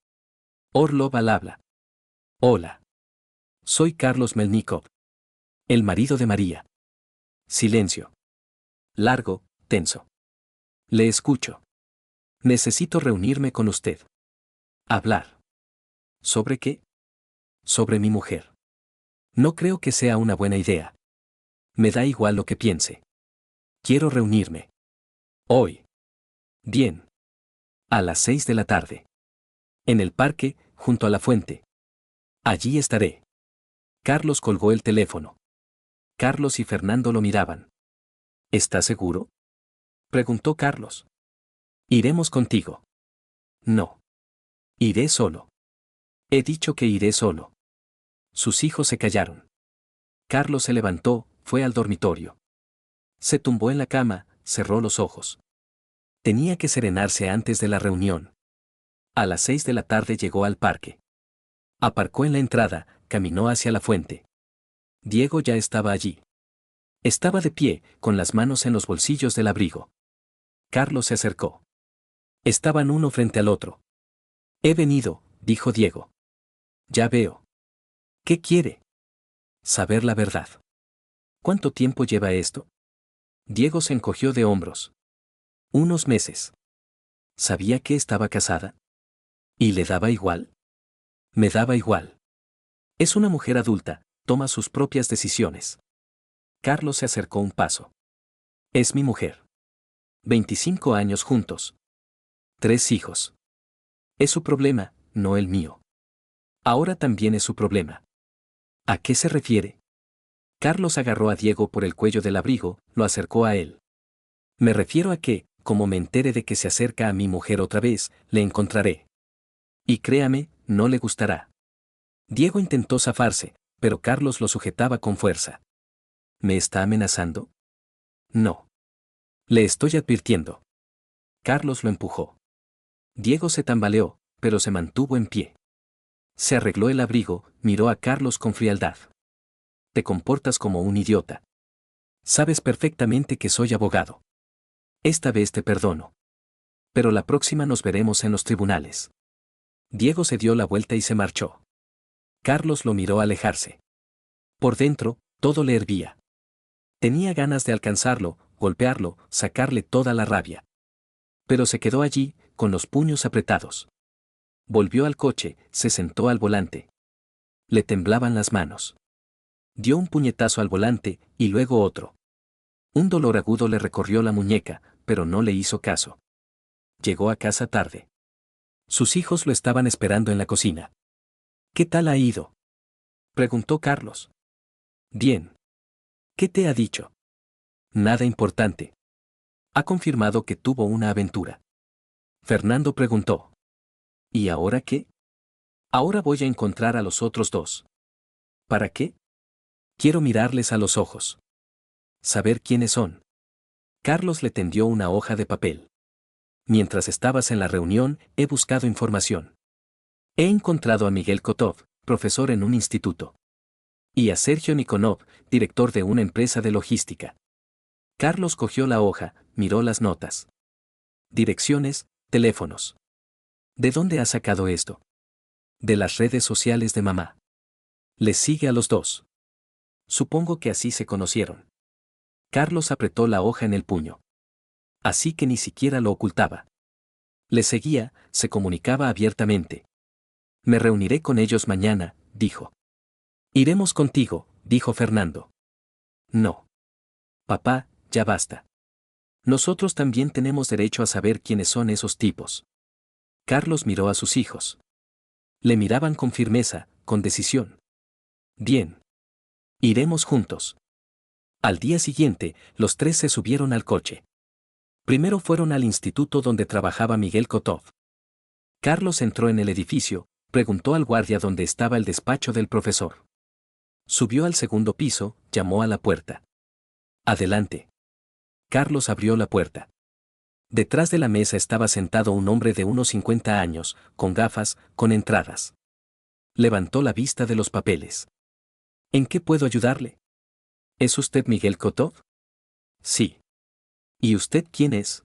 Orlov al habla. Hola. Soy Carlos Melnikov. El marido de María. Silencio. Largo, tenso. Le escucho. Necesito reunirme con usted. Hablar. ¿Sobre qué? Sobre mi mujer. No creo que sea una buena idea. Me da igual lo que piense. Quiero reunirme. Hoy. Bien. A las 6 de la tarde. En el parque, junto a la fuente. Allí estaré. Carlos colgó el teléfono. Carlos y Fernando lo miraban. ¿Estás seguro? Preguntó Carlos. Iremos contigo. No. Iré solo. He dicho que iré solo. Sus hijos se callaron. Carlos se levantó, fue al dormitorio. Se tumbó en la cama, cerró los ojos. Tenía que serenarse antes de la reunión. A las 6 de la tarde llegó al parque. Aparcó en la entrada, caminó hacia la fuente. Diego ya estaba allí. Estaba de pie, con las manos en los bolsillos del abrigo. Carlos se acercó. Estaban uno frente al otro. He venido, dijo Diego. Ya veo. ¿Qué quiere? Saber la verdad. ¿Cuánto tiempo lleva esto? Diego se encogió de hombros. Unos meses. ¿Sabía que estaba casada? ¿Y le daba igual? Me daba igual. Es una mujer adulta, toma sus propias decisiones. Carlos se acercó un paso. Es mi mujer. 25 años juntos. 3 hijos. Es su problema, no el mío. Ahora también es su problema. ¿A qué se refiere? Carlos agarró a Diego por el cuello del abrigo, lo acercó a él. Me refiero a que, como me entere de que se acerca a mi mujer otra vez, le encontraré. Y créame, no le gustará. Diego intentó zafarse, pero Carlos lo sujetaba con fuerza. ¿Me está amenazando? No. Le estoy advirtiendo. Carlos lo empujó. Diego se tambaleó, pero se mantuvo en pie. Se arregló el abrigo, miró a Carlos con frialdad. Te comportas como un idiota. Sabes perfectamente que soy abogado. Esta vez te perdono. Pero la próxima nos veremos en los tribunales. Diego se dio la vuelta y se marchó. Carlos lo miró alejarse. Por dentro, todo le hervía. Tenía ganas de alcanzarlo, golpearlo, sacarle toda la rabia. Pero se quedó allí, con los puños apretados. Volvió al coche, se sentó al volante. Le temblaban las manos. Dio un puñetazo al volante, y luego otro. Un dolor agudo le recorrió la muñeca, pero no le hizo caso. Llegó a casa tarde. Sus hijos lo estaban esperando en la cocina. ¿Qué tal ha ido? Preguntó Carlos. Bien. ¿Qué te ha dicho? Nada importante. Ha confirmado que tuvo una aventura. Fernando preguntó. ¿Y ahora qué? Ahora voy a encontrar a los otros dos. ¿Para qué? Quiero mirarles a los ojos. Saber quiénes son. Carlos le tendió una hoja de papel. Mientras estabas en la reunión, he buscado información. He encontrado a Miguel Kotov, profesor en un instituto. Y a Sergio Nikonov, director de una empresa de logística. Carlos cogió la hoja, miró las notas. Direcciones, teléfonos. ¿De dónde ha sacado esto? De las redes sociales de mamá. Les sigue a los dos. Supongo que así se conocieron. Carlos apretó la hoja en el puño. Así que ni siquiera lo ocultaba. Le seguía, se comunicaba abiertamente. Me reuniré con ellos mañana, dijo. Iremos contigo, dijo Fernando. No. Papá, ya basta. Nosotros también tenemos derecho a saber quiénes son esos tipos. Carlos miró a sus hijos. Le miraban con firmeza, con decisión. Bien. Iremos juntos. Al día siguiente, los tres se subieron al coche. Primero fueron al instituto donde trabajaba Miguel Kotov. Carlos entró en el edificio, preguntó al guardia dónde estaba el despacho del profesor. Subió al segundo piso, llamó a la puerta. Adelante. Carlos abrió la puerta. Detrás de la mesa estaba sentado un hombre de unos 50 años, con gafas, con entradas. Levantó la vista de los papeles. ¿En qué puedo ayudarle? ¿Es usted Miguel Kotov? Sí. ¿Y usted quién es?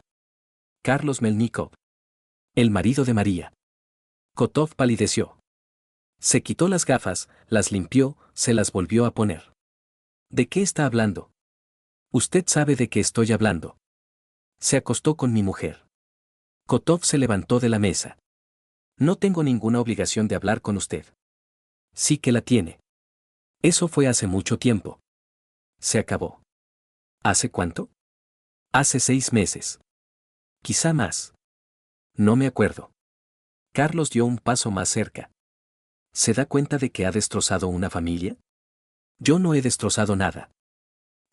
Carlos Melnikov. El marido de María. Kotov palideció. Se quitó las gafas, las limpió, se las volvió a poner. ¿De qué está hablando? Usted sabe de qué estoy hablando. Se acostó con mi mujer. Kotov se levantó de la mesa. No tengo ninguna obligación de hablar con usted. Sí que la tiene. Eso fue hace mucho tiempo. Se acabó. ¿Hace cuánto? Hace 6 meses. Quizá más. No me acuerdo. Carlos dio un paso más cerca. ¿Se da cuenta de que ha destrozado una familia? Yo no he destrozado nada.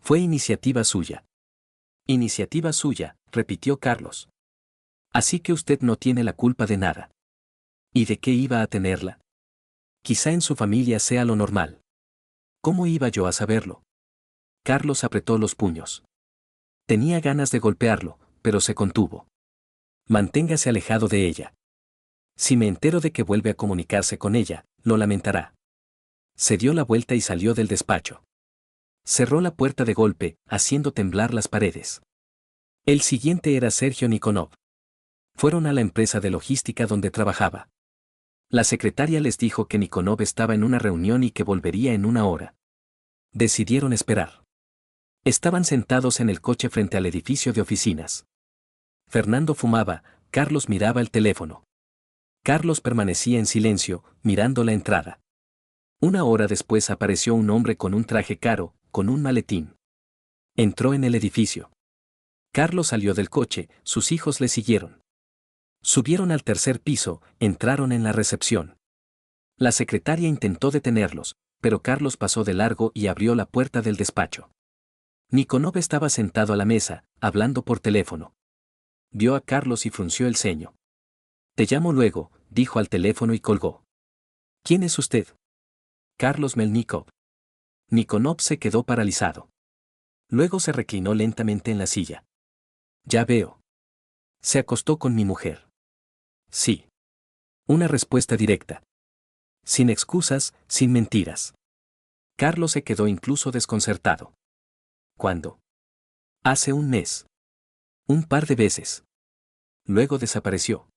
Fue iniciativa suya. Iniciativa suya, repitió Carlos. Así que usted no tiene la culpa de nada. ¿Y de qué iba a tenerla? Quizá en su familia sea lo normal. ¿Cómo iba yo a saberlo? Carlos apretó los puños. Tenía ganas de golpearlo, pero se contuvo. Manténgase alejado de ella. Si me entero de que vuelve a comunicarse con ella, lo lamentará. Se dio la vuelta y salió del despacho. Cerró la puerta de golpe, haciendo temblar las paredes. El siguiente era Sergio Nikonov. Fueron a la empresa de logística donde trabajaba. La secretaria les dijo que Nikonov estaba en una reunión y que volvería en una hora. Decidieron esperar. Estaban sentados en el coche frente al edificio de oficinas. Fernando fumaba, Carlos miraba el teléfono. Carlos permanecía en silencio, mirando la entrada. Una hora después apareció un hombre con un traje caro, con un maletín. Entró en el edificio. Carlos salió del coche, sus hijos le siguieron. Subieron al tercer piso, entraron en la recepción. La secretaria intentó detenerlos, pero Carlos pasó de largo y abrió la puerta del despacho. Nikonov estaba sentado a la mesa, hablando por teléfono. Vio a Carlos y frunció el ceño. Te llamo luego, dijo al teléfono y colgó. ¿Quién es usted? Carlos Melnikov. Nikonov se quedó paralizado. Luego se reclinó lentamente en la silla. Ya veo. Se acostó con mi mujer. Sí. Una respuesta directa. Sin excusas, sin mentiras. Carlos se quedó incluso desconcertado. ¿Cuándo? Hace un mes. Un par de veces. Luego desapareció.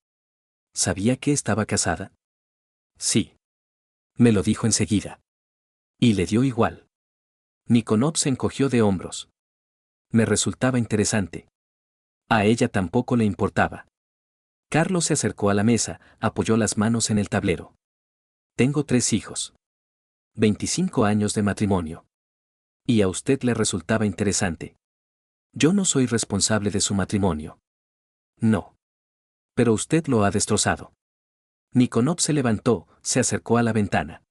¿Sabía que estaba casada? Sí. Me lo dijo enseguida. Y le dio igual. Nikonov se encogió de hombros. Me resultaba interesante. A ella tampoco le importaba. Carlos se acercó a la mesa, apoyó las manos en el tablero. Tengo 3 hijos. 25 años de matrimonio. Y a usted le resultaba interesante. Yo no soy responsable de su matrimonio. No. Pero usted lo ha destrozado. Nikonov se levantó, se acercó a la ventana.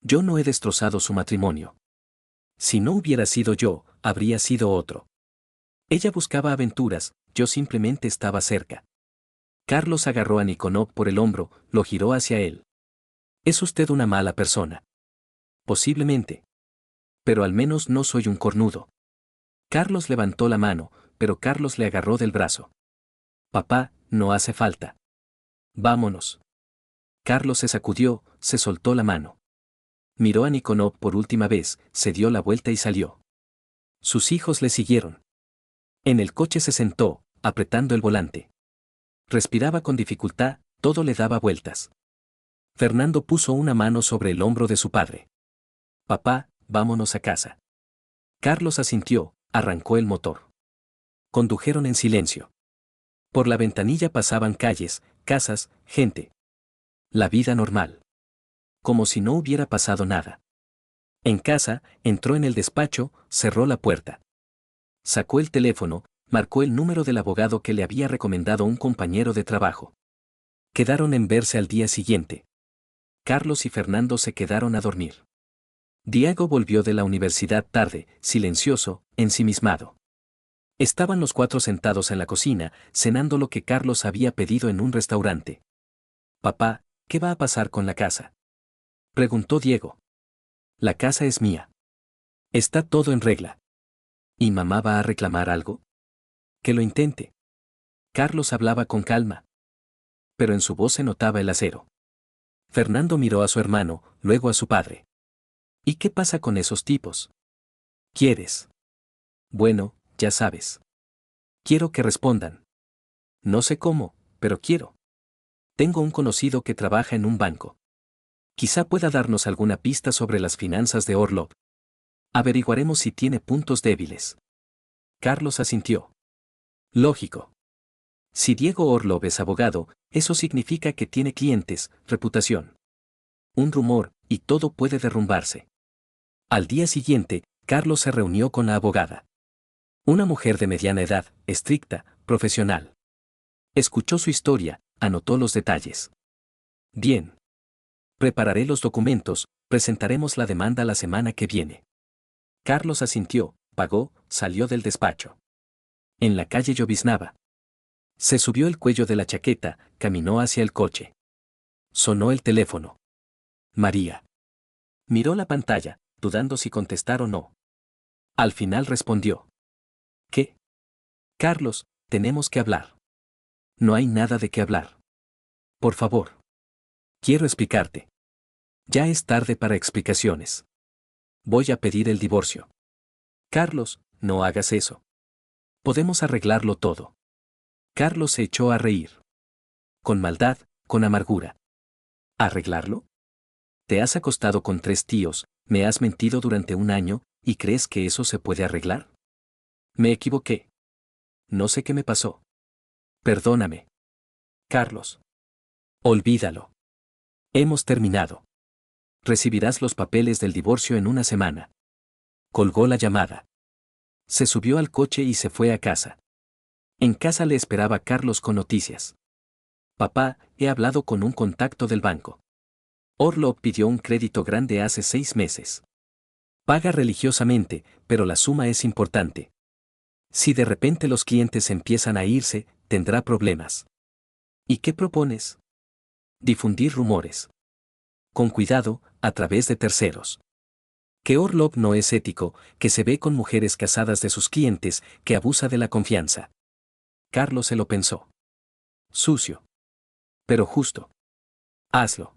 Yo no he destrozado su matrimonio. Si no hubiera sido yo, habría sido otro. Ella buscaba aventuras, yo simplemente estaba cerca. Carlos agarró a Nikonov por el hombro, lo giró hacia él. Es usted una mala persona. Posiblemente. Pero al menos no soy un cornudo. Carlos levantó la mano, pero Carlos le agarró del brazo. Papá, no hace falta. Vámonos. Carlos se sacudió, se soltó la mano. Miró a Nikonov por última vez, se dio la vuelta y salió. Sus hijos le siguieron. En el coche se sentó, apretando el volante. Respiraba con dificultad, todo le daba vueltas. Fernando puso una mano sobre el hombro de su padre. Papá, vámonos a casa. Carlos asintió, arrancó el motor. Condujeron en silencio. Por la ventanilla pasaban calles, casas, gente. La vida normal. Como si no hubiera pasado nada. En casa, entró en el despacho, cerró la puerta. Sacó el teléfono, marcó el número del abogado que le había recomendado un compañero de trabajo. Quedaron en verse al día siguiente. Carlos y Fernando se quedaron a dormir. Diego volvió de la universidad tarde, silencioso, ensimismado. Estaban los 4 sentados en la cocina, cenando lo que Carlos había pedido en un restaurante. Papá, ¿qué va a pasar con la casa? Preguntó Diego. La casa es mía. Está todo en regla. ¿Y mamá va a reclamar algo? Que lo intente. Carlos hablaba con calma. Pero en su voz se notaba el acero. Fernando miró a su hermano, luego a su padre. ¿Y qué pasa con esos tipos? ¿Quieres? Bueno, ya sabes. Quiero que respondan. No sé cómo, pero quiero. Tengo un conocido que trabaja en un banco. Quizá pueda darnos alguna pista sobre las finanzas de Orlov. Averiguaremos si tiene puntos débiles. Carlos asintió. Lógico. Si Diego Orlov es abogado, eso significa que tiene clientes, reputación. Un rumor, y todo puede derrumbarse. Al día siguiente, Carlos se reunió con la abogada. Una mujer de mediana edad, estricta, profesional. Escuchó su historia, anotó los detalles. Bien. Prepararé los documentos, presentaremos la demanda la semana que viene. Carlos asintió, pagó, salió del despacho. En la calle lloviznaba. Se subió el cuello de la chaqueta, caminó hacia el coche. Sonó el teléfono. María. Miró la pantalla, dudando si contestar o no. Al final respondió. ¿Qué? Carlos, tenemos que hablar. No hay nada de qué hablar. Por favor. Quiero explicarte. Ya es tarde para explicaciones. Voy a pedir el divorcio. Carlos, no hagas eso. Podemos arreglarlo todo. Carlos se echó a reír. Con maldad, con amargura. ¿Arreglarlo? Te has acostado con 3 tíos, me has mentido durante 1 año, ¿y crees que eso se puede arreglar? Me equivoqué. No sé qué me pasó. Perdóname. Carlos. Olvídalo. Hemos terminado. Recibirás los papeles del divorcio en 1 semana. Colgó la llamada. Se subió al coche y se fue a casa. En casa le esperaba Carlos con noticias. Papá, he hablado con un contacto del banco. Orlov pidió un crédito grande hace 6 meses. Paga religiosamente, pero la suma es importante. Si de repente los clientes empiezan a irse, tendrá problemas. ¿Y qué propones? Difundir rumores. Con cuidado, a través de terceros. Que Orlov no es ético, que se ve con mujeres casadas de sus clientes, que abusa de la confianza. Carlos se lo pensó. Sucio. Pero justo. Hazlo.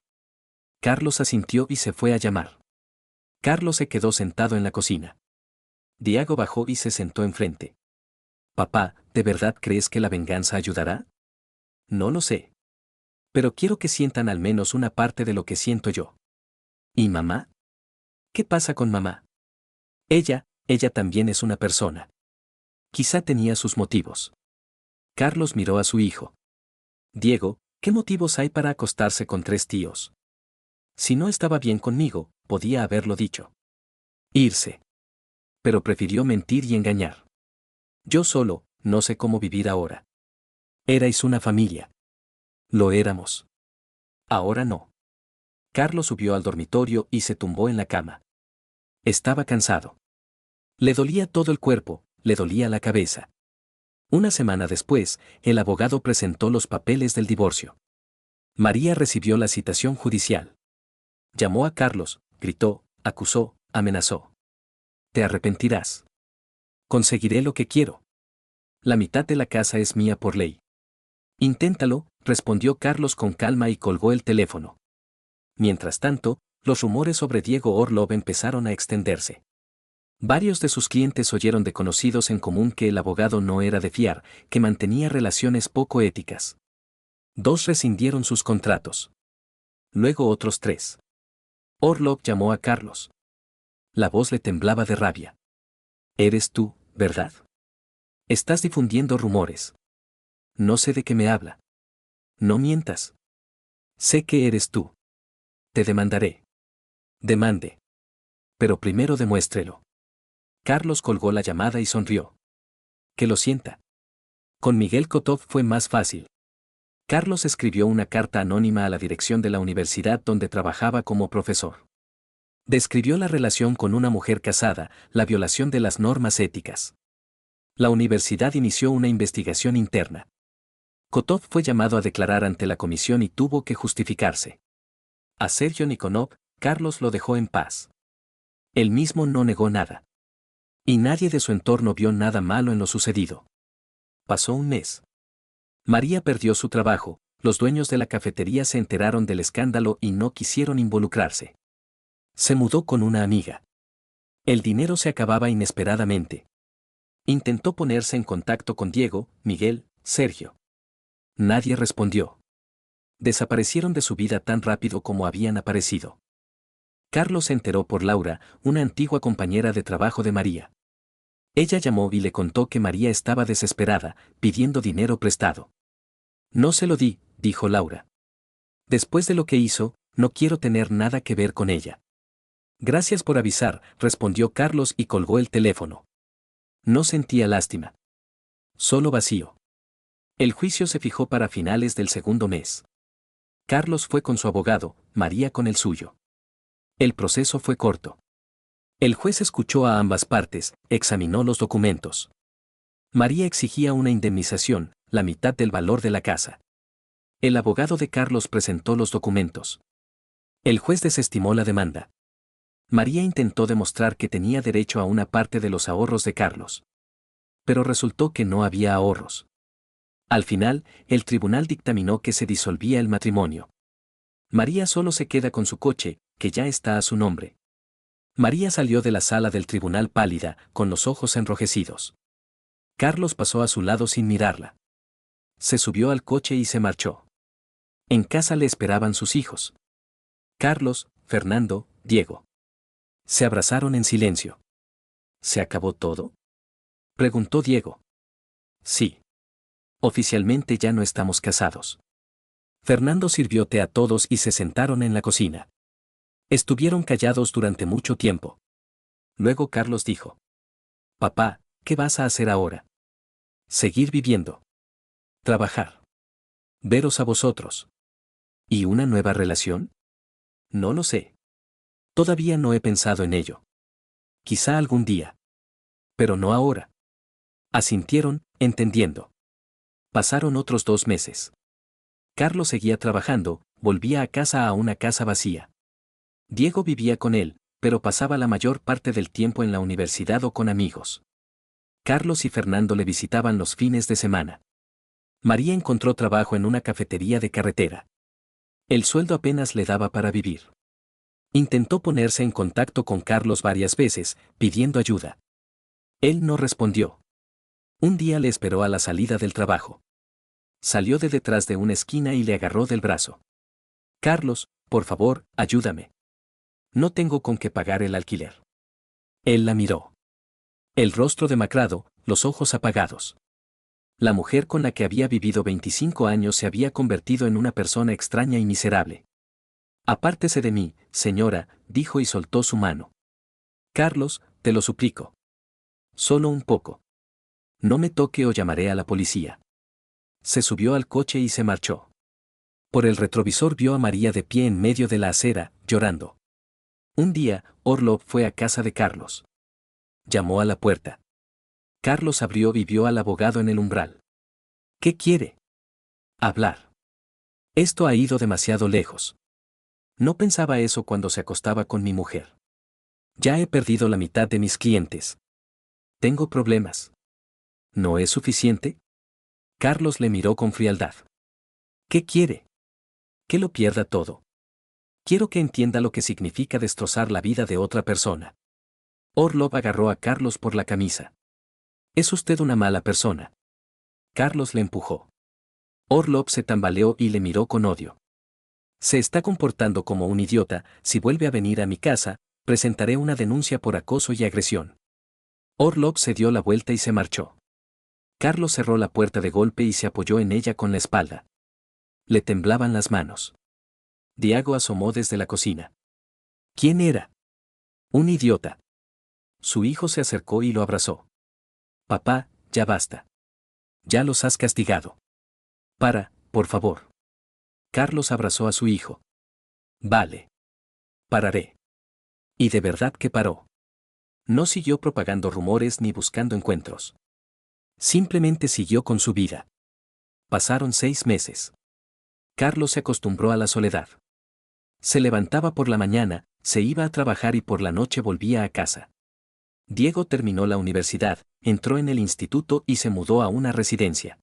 Carlos asintió y se fue a llamar. Carlos se quedó sentado en la cocina. Diego bajó y se sentó enfrente. Papá, ¿de verdad crees que la venganza ayudará? No lo sé. Pero quiero que sientan al menos una parte de lo que siento yo. ¿Y mamá? ¿Qué pasa con mamá? Ella también es una persona. Quizá tenía sus motivos. Carlos miró a su hijo. Diego, ¿qué motivos hay para acostarse con 3 tíos? Si no estaba bien conmigo, podía haberlo dicho. Irse. Pero prefirió mentir y engañar. Yo solo, no sé cómo vivir ahora. Erais una familia. Lo éramos. Ahora no. Carlos subió al dormitorio y se tumbó en la cama. Estaba cansado. Le dolía todo el cuerpo, le dolía la cabeza. 1 semana después, el abogado presentó los papeles del divorcio. María recibió la citación judicial. Llamó a Carlos, gritó, acusó, amenazó. Te arrepentirás. Conseguiré lo que quiero. La mitad de la casa es mía por ley. Inténtalo, respondió Carlos con calma y colgó el teléfono. Mientras tanto, los rumores sobre Diego Orlov empezaron a extenderse. Varios de sus clientes oyeron de conocidos en común que el abogado no era de fiar, que mantenía relaciones poco éticas. 2 rescindieron sus contratos. Luego otros 3. Orlov llamó a Carlos. La voz le temblaba de rabia. Eres tú, ¿verdad? Estás difundiendo rumores. No sé de qué me habla. No mientas. Sé que eres tú. Te demandaré. Demande. Pero primero demuéstrelo. Carlos colgó la llamada y sonrió. Que lo sienta. Con Miguel Kotov fue más fácil. Carlos escribió una carta anónima a la dirección de la universidad donde trabajaba como profesor. Describió la relación con una mujer casada, la violación de las normas éticas. La universidad inició una investigación interna. Kotov fue llamado a declarar ante la comisión y tuvo que justificarse. A Sergio Nikonov, Carlos lo dejó en paz. Él mismo no negó nada. Y nadie de su entorno vio nada malo en lo sucedido. Pasó 1 mes. María perdió su trabajo, los dueños de la cafetería se enteraron del escándalo y no quisieron involucrarse. Se mudó con una amiga. El dinero se acababa inesperadamente. Intentó ponerse en contacto con Diego, Miguel, Sergio. Nadie respondió. Desaparecieron de su vida tan rápido como habían aparecido. Carlos se enteró por Laura, una antigua compañera de trabajo de María. Ella llamó y le contó que María estaba desesperada, pidiendo dinero prestado. No se lo di, dijo Laura. Después de lo que hizo, no quiero tener nada que ver con ella. Gracias por avisar, respondió Carlos y colgó el teléfono. No sentía lástima. Solo vacío. El juicio se fijó para finales del 2.º mes. Carlos fue con su abogado, María con el suyo. El proceso fue corto. El juez escuchó a ambas partes, examinó los documentos. María exigía una indemnización, la mitad del valor de la casa. El abogado de Carlos presentó los documentos. El juez desestimó la demanda. María intentó demostrar que tenía derecho a una parte de los ahorros de Carlos. Pero resultó que no había ahorros. Al final, el tribunal dictaminó que se disolvía el matrimonio. María solo se queda con su coche, que ya está a su nombre. María salió de la sala del tribunal pálida, con los ojos enrojecidos. Carlos pasó a su lado sin mirarla. Se subió al coche y se marchó. En casa le esperaban sus hijos. Carlos, Fernando, Diego. Se abrazaron en silencio. ¿Se acabó todo?, preguntó Diego. Sí. Oficialmente ya no estamos casados. Fernando sirvió té a todos y se sentaron en la cocina. Estuvieron callados durante mucho tiempo. Luego Carlos dijo: Papá, ¿qué vas a hacer ahora? Seguir viviendo. Trabajar. Veros a vosotros. ¿Y una nueva relación? No lo sé. Todavía no he pensado en ello. Quizá algún día. Pero no ahora. Asintieron, entendiendo. Pasaron otros 2 meses. Carlos seguía trabajando, volvía a casa, a una casa vacía. Diego vivía con él, pero pasaba la mayor parte del tiempo en la universidad o con amigos. Carlos y Fernando le visitaban los fines de semana. María encontró trabajo en una cafetería de carretera. El sueldo apenas le daba para vivir. Intentó ponerse en contacto con Carlos varias veces, pidiendo ayuda. Él no respondió. Un día le esperó a la salida del trabajo. Salió de detrás de una esquina y le agarró del brazo. Carlos, por favor, ayúdame. No tengo con qué pagar el alquiler. Él la miró. El rostro demacrado, los ojos apagados. La mujer con la que había vivido 25 años se había convertido en una persona extraña y miserable. Apártese de mí, señora, dijo y soltó su mano. Carlos, te lo suplico. Solo un poco. No me toque o llamaré a la policía. Se subió al coche y se marchó. Por el retrovisor vio a María de pie en medio de la acera, llorando. Un día, Orlov fue a casa de Carlos. Llamó a la puerta. Carlos abrió y vio al abogado en el umbral. ¿Qué quiere? Hablar. Esto ha ido demasiado lejos. No pensaba eso cuando se acostaba con mi mujer. Ya he perdido la mitad de mis clientes. Tengo problemas. ¿No es suficiente? Carlos le miró con frialdad. ¿Qué quiere? Que lo pierda todo. Quiero que entienda lo que significa destrozar la vida de otra persona. Orlov agarró a Carlos por la camisa. Es usted una mala persona. Carlos le empujó. Orlov se tambaleó y le miró con odio. Se está comportando como un idiota. Si vuelve a venir a mi casa, presentaré una denuncia por acoso y agresión. Orlov se dio la vuelta y se marchó. Carlos cerró la puerta de golpe y se apoyó en ella con la espalda. Le temblaban las manos. Diego asomó desde la cocina. ¿Quién era? Un idiota. Su hijo se acercó y lo abrazó. Papá, ya basta. Ya los has castigado. Para, por favor. Carlos abrazó a su hijo. Vale. Pararé. Y de verdad que paró. No siguió propagando rumores ni buscando encuentros. Simplemente siguió con su vida. Pasaron 6 meses. Carlos se acostumbró a la soledad. Se levantaba por la mañana, se iba a trabajar y por la noche volvía a casa. Diego terminó la universidad, entró en el instituto y se mudó a una residencia.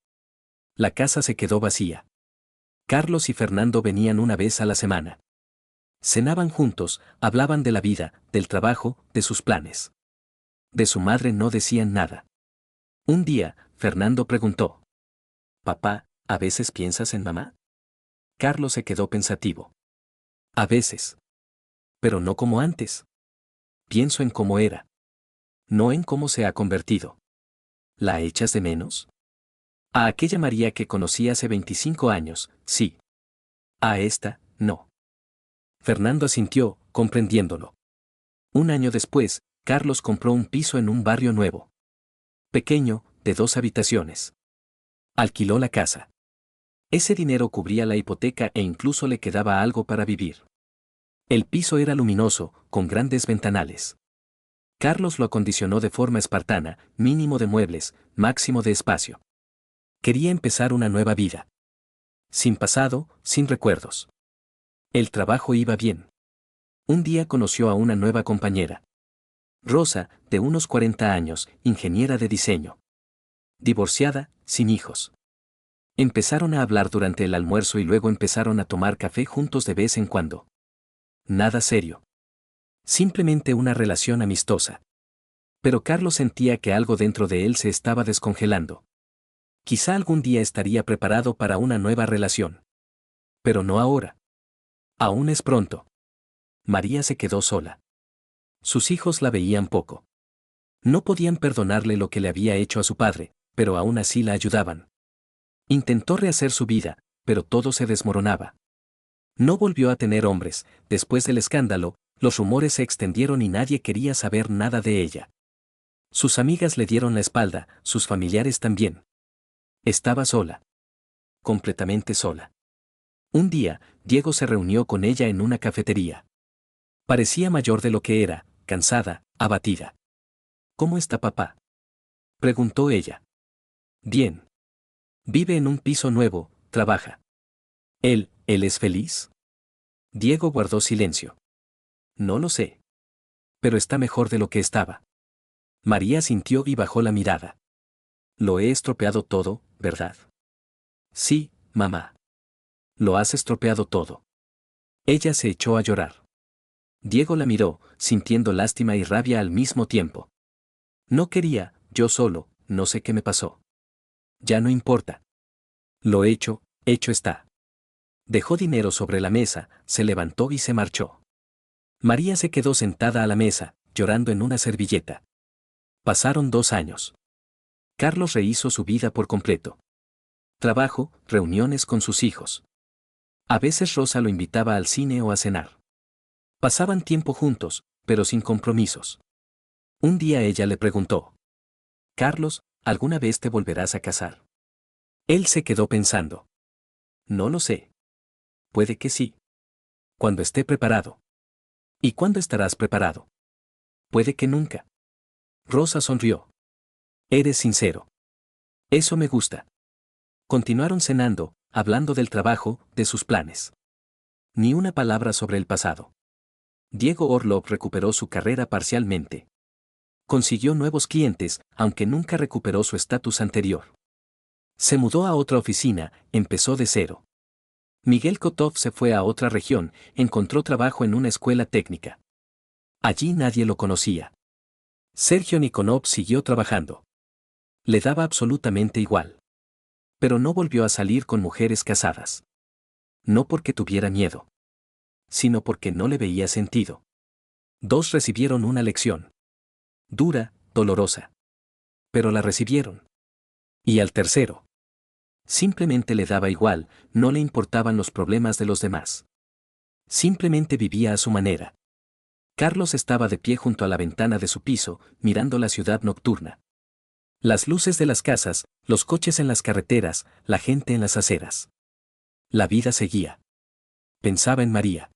La casa se quedó vacía. Carlos y Fernando venían una vez a la semana. Cenaban juntos, hablaban de la vida, del trabajo, de sus planes. De su madre no decían nada. Un día, Fernando preguntó: Papá, ¿a veces piensas en mamá? Carlos se quedó pensativo. A veces. Pero no como antes. Pienso en cómo era. No en cómo se ha convertido. ¿La echas de menos? A aquella María que conocí hace 25 años, sí. A esta, no. Fernando asintió, comprendiéndolo. Un año después, Carlos compró un piso en un barrio nuevo. Pequeño, de 2 habitaciones. Alquiló la casa. Ese dinero cubría la hipoteca e incluso le quedaba algo para vivir. El piso era luminoso, con grandes ventanales. Carlos lo acondicionó de forma espartana, mínimo de muebles, máximo de espacio. Quería empezar una nueva vida. Sin pasado, sin recuerdos. El trabajo iba bien. Un día conoció a una nueva compañera. Rosa, de unos 40 años, ingeniera de diseño. Divorciada, sin hijos. Empezaron a hablar durante el almuerzo y luego empezaron a tomar café juntos de vez en cuando. Nada serio. Simplemente una relación amistosa. Pero Carlos sentía que algo dentro de él se estaba descongelando. Quizá algún día estaría preparado para una nueva relación. Pero no ahora. Aún es pronto. María se quedó sola. Sus hijos la veían poco. No podían perdonarle lo que le había hecho a su padre, pero aún así la ayudaban. Intentó rehacer su vida, pero todo se desmoronaba. No volvió a tener hombres. Después del escándalo, los rumores se extendieron y nadie quería saber nada de ella. Sus amigas le dieron la espalda, sus familiares también. Estaba sola. Completamente sola. Un día, Diego se reunió con ella en una cafetería. Parecía mayor de lo que era, cansada, abatida. ¿Cómo está papá?, preguntó ella. Bien. Vive en un piso nuevo, trabaja. ¿Él es feliz? Diego guardó silencio. No lo sé. Pero está mejor de lo que estaba. María sintió y bajó la mirada. Lo he estropeado todo, ¿verdad? Sí, mamá. Lo has estropeado todo. Ella se echó a llorar. Diego la miró, sintiendo lástima y rabia al mismo tiempo. No quería, yo solo, no sé qué me pasó. Ya no importa. Lo hecho está. Dejó dinero sobre la mesa, se levantó y se marchó. María se quedó sentada a la mesa, llorando en una servilleta. Pasaron 2 años. Carlos rehizo su vida por completo. Trabajo, reuniones con sus hijos. A veces Rosa lo invitaba al cine o a cenar. Pasaban tiempo juntos, pero sin compromisos. Un día ella le preguntó: Carlos, ¿alguna vez te volverás a casar? Él se quedó pensando. No lo sé. Puede que sí. Cuando esté preparado. ¿Y cuándo estarás preparado? Puede que nunca. Rosa sonrió. Eres sincero. Eso me gusta. Continuaron cenando, hablando del trabajo, de sus planes. Ni una palabra sobre el pasado. Diego Orlov recuperó su carrera parcialmente. Consiguió nuevos clientes, aunque nunca recuperó su estatus anterior. Se mudó a otra oficina, empezó de cero. Miguel Kotov se fue a otra región, encontró trabajo en una escuela técnica. Allí nadie lo conocía. Sergio Nikonov siguió trabajando. Le daba absolutamente igual. Pero no volvió a salir con mujeres casadas. No porque tuviera miedo, sino porque no le veía sentido. 2 recibieron una lección. Dura, dolorosa. Pero la recibieron. Y al tercero. Simplemente le daba igual, no le importaban los problemas de los demás. Simplemente vivía a su manera. Carlos estaba de pie junto a la ventana de su piso, mirando la ciudad nocturna. Las luces de las casas, los coches en las carreteras, la gente en las aceras. La vida seguía. Pensaba en María.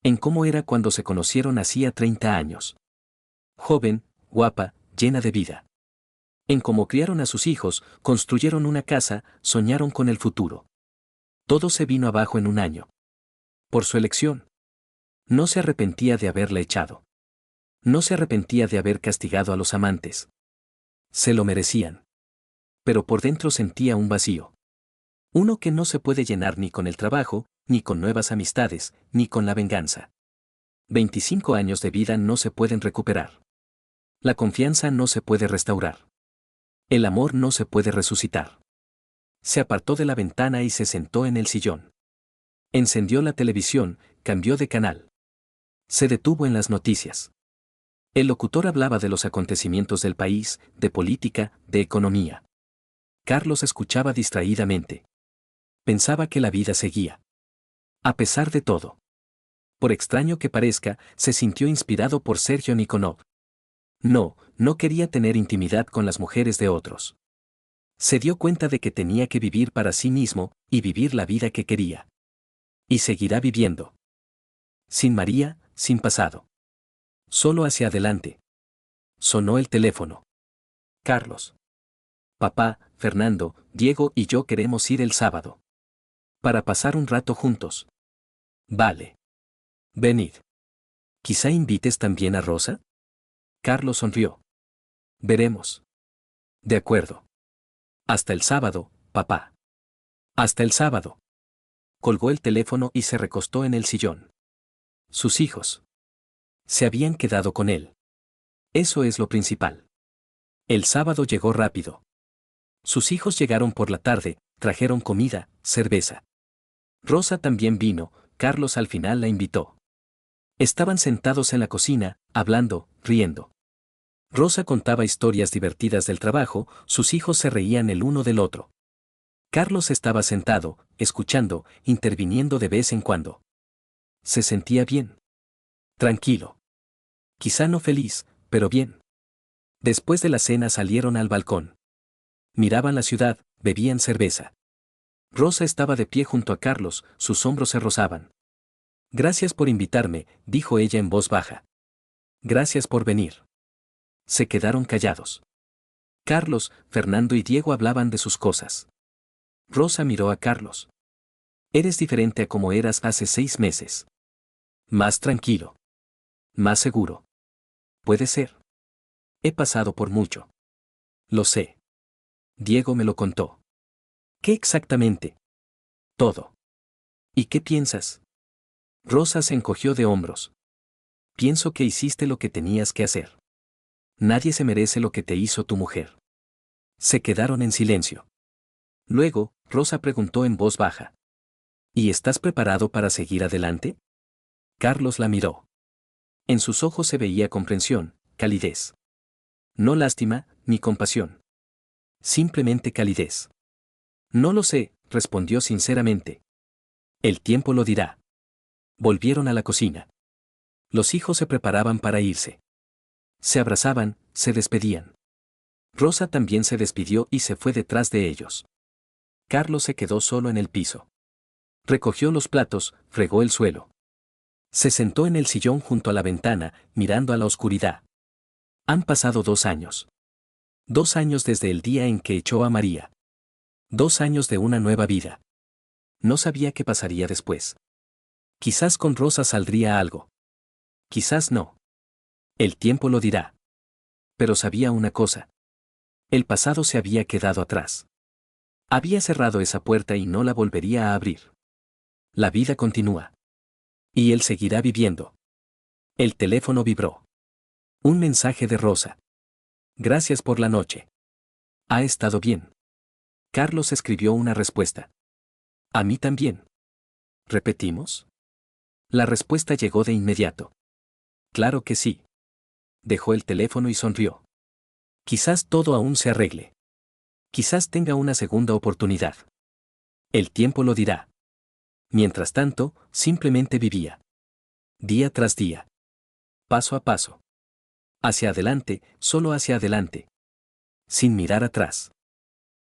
En cómo era cuando se conocieron hacía 30 años. Joven, guapa, llena de vida. En cómo criaron a sus hijos, construyeron una casa, soñaron con el futuro. Todo se vino abajo en un año. Por su elección. No se arrepentía de haberla echado. No se arrepentía de haber castigado a los amantes. Se lo merecían. Pero por dentro sentía un vacío. Uno que no se puede llenar ni con el trabajo, ni con nuevas amistades, ni con la venganza. 25 años de vida no se pueden recuperar. La confianza no se puede restaurar. El amor no se puede resucitar. Se apartó de la ventana y se sentó en el sillón. Encendió la televisión, cambió de canal. Se detuvo en las noticias. El locutor hablaba de los acontecimientos del país, de política, de economía. Carlos escuchaba distraídamente. Pensaba que la vida seguía. A pesar de todo. Por extraño que parezca, se sintió inspirado por Sergio Nikonov. No quería tener intimidad con las mujeres de otros. Se dio cuenta de que tenía que vivir para sí mismo, y vivir la vida que quería. Y seguirá viviendo. Sin María, sin pasado. Solo hacia adelante. Sonó el teléfono. Carlos. Papá, Fernando, Diego y yo queremos ir el sábado. Para pasar un rato juntos. Vale. Venid. ¿Quizá invites también a Rosa? Carlos sonrió. Veremos. De acuerdo. Hasta el sábado, papá. Hasta el sábado. Colgó el teléfono y se recostó en el sillón. Sus hijos. Se habían quedado con él. Eso es lo principal. El sábado llegó rápido. Sus hijos llegaron por la tarde, trajeron comida, cerveza. Rosa también vino, Carlos al final la invitó. Estaban sentados en la cocina, hablando, riendo. Rosa contaba historias divertidas del trabajo, sus hijos se reían el uno del otro. Carlos estaba sentado, escuchando, interviniendo de vez en cuando. Se sentía bien. Tranquilo. Quizá no feliz, pero bien. Después de la cena salieron al balcón. Miraban la ciudad, bebían cerveza. Rosa estaba de pie junto a Carlos, sus hombros se rozaban. Gracias por invitarme, dijo ella en voz baja. Gracias por venir. Se quedaron callados. Carlos, Fernando y Diego hablaban de sus cosas. Rosa miró a Carlos. Eres diferente a como eras hace 6 meses. Más tranquilo. Más seguro. Puede ser. He pasado por mucho. Lo sé. Diego me lo contó. ¿Qué exactamente? Todo. ¿Y qué piensas? Rosa se encogió de hombros. Pienso que hiciste lo que tenías que hacer. Nadie se merece lo que te hizo tu mujer. Se quedaron en silencio. Luego, Rosa preguntó en voz baja. ¿Y estás preparado para seguir adelante? Carlos la miró. En sus ojos se veía comprensión, calidez. No lástima, ni compasión. Simplemente calidez. No lo sé, respondió sinceramente. El tiempo lo dirá. Volvieron a la cocina. Los hijos se preparaban para irse. Se abrazaban, se despedían. Rosa también se despidió y se fue detrás de ellos. Carlos se quedó solo en el piso. Recogió los platos, fregó el suelo. Se sentó en el sillón junto a la ventana, mirando a la oscuridad. Han pasado 2 años. 2 años desde el día en que echó a María. 2 años de una nueva vida. No sabía qué pasaría después. Quizás con Rosa saldría algo. Quizás no. El tiempo lo dirá. Pero sabía una cosa. El pasado se había quedado atrás. Había cerrado esa puerta y no la volvería a abrir. La vida continúa. Y él seguirá viviendo. El teléfono vibró. Un mensaje de Rosa. Gracias por la noche. Ha estado bien. Carlos escribió una respuesta. A mí también. ¿Repetimos? La respuesta llegó de inmediato. Claro que sí. Dejó el teléfono y sonrió. Quizás todo aún se arregle. Quizás tenga una segunda oportunidad. El tiempo lo dirá. Mientras tanto, simplemente vivía. Día tras día. Paso a paso. Hacia adelante, solo hacia adelante. Sin mirar atrás.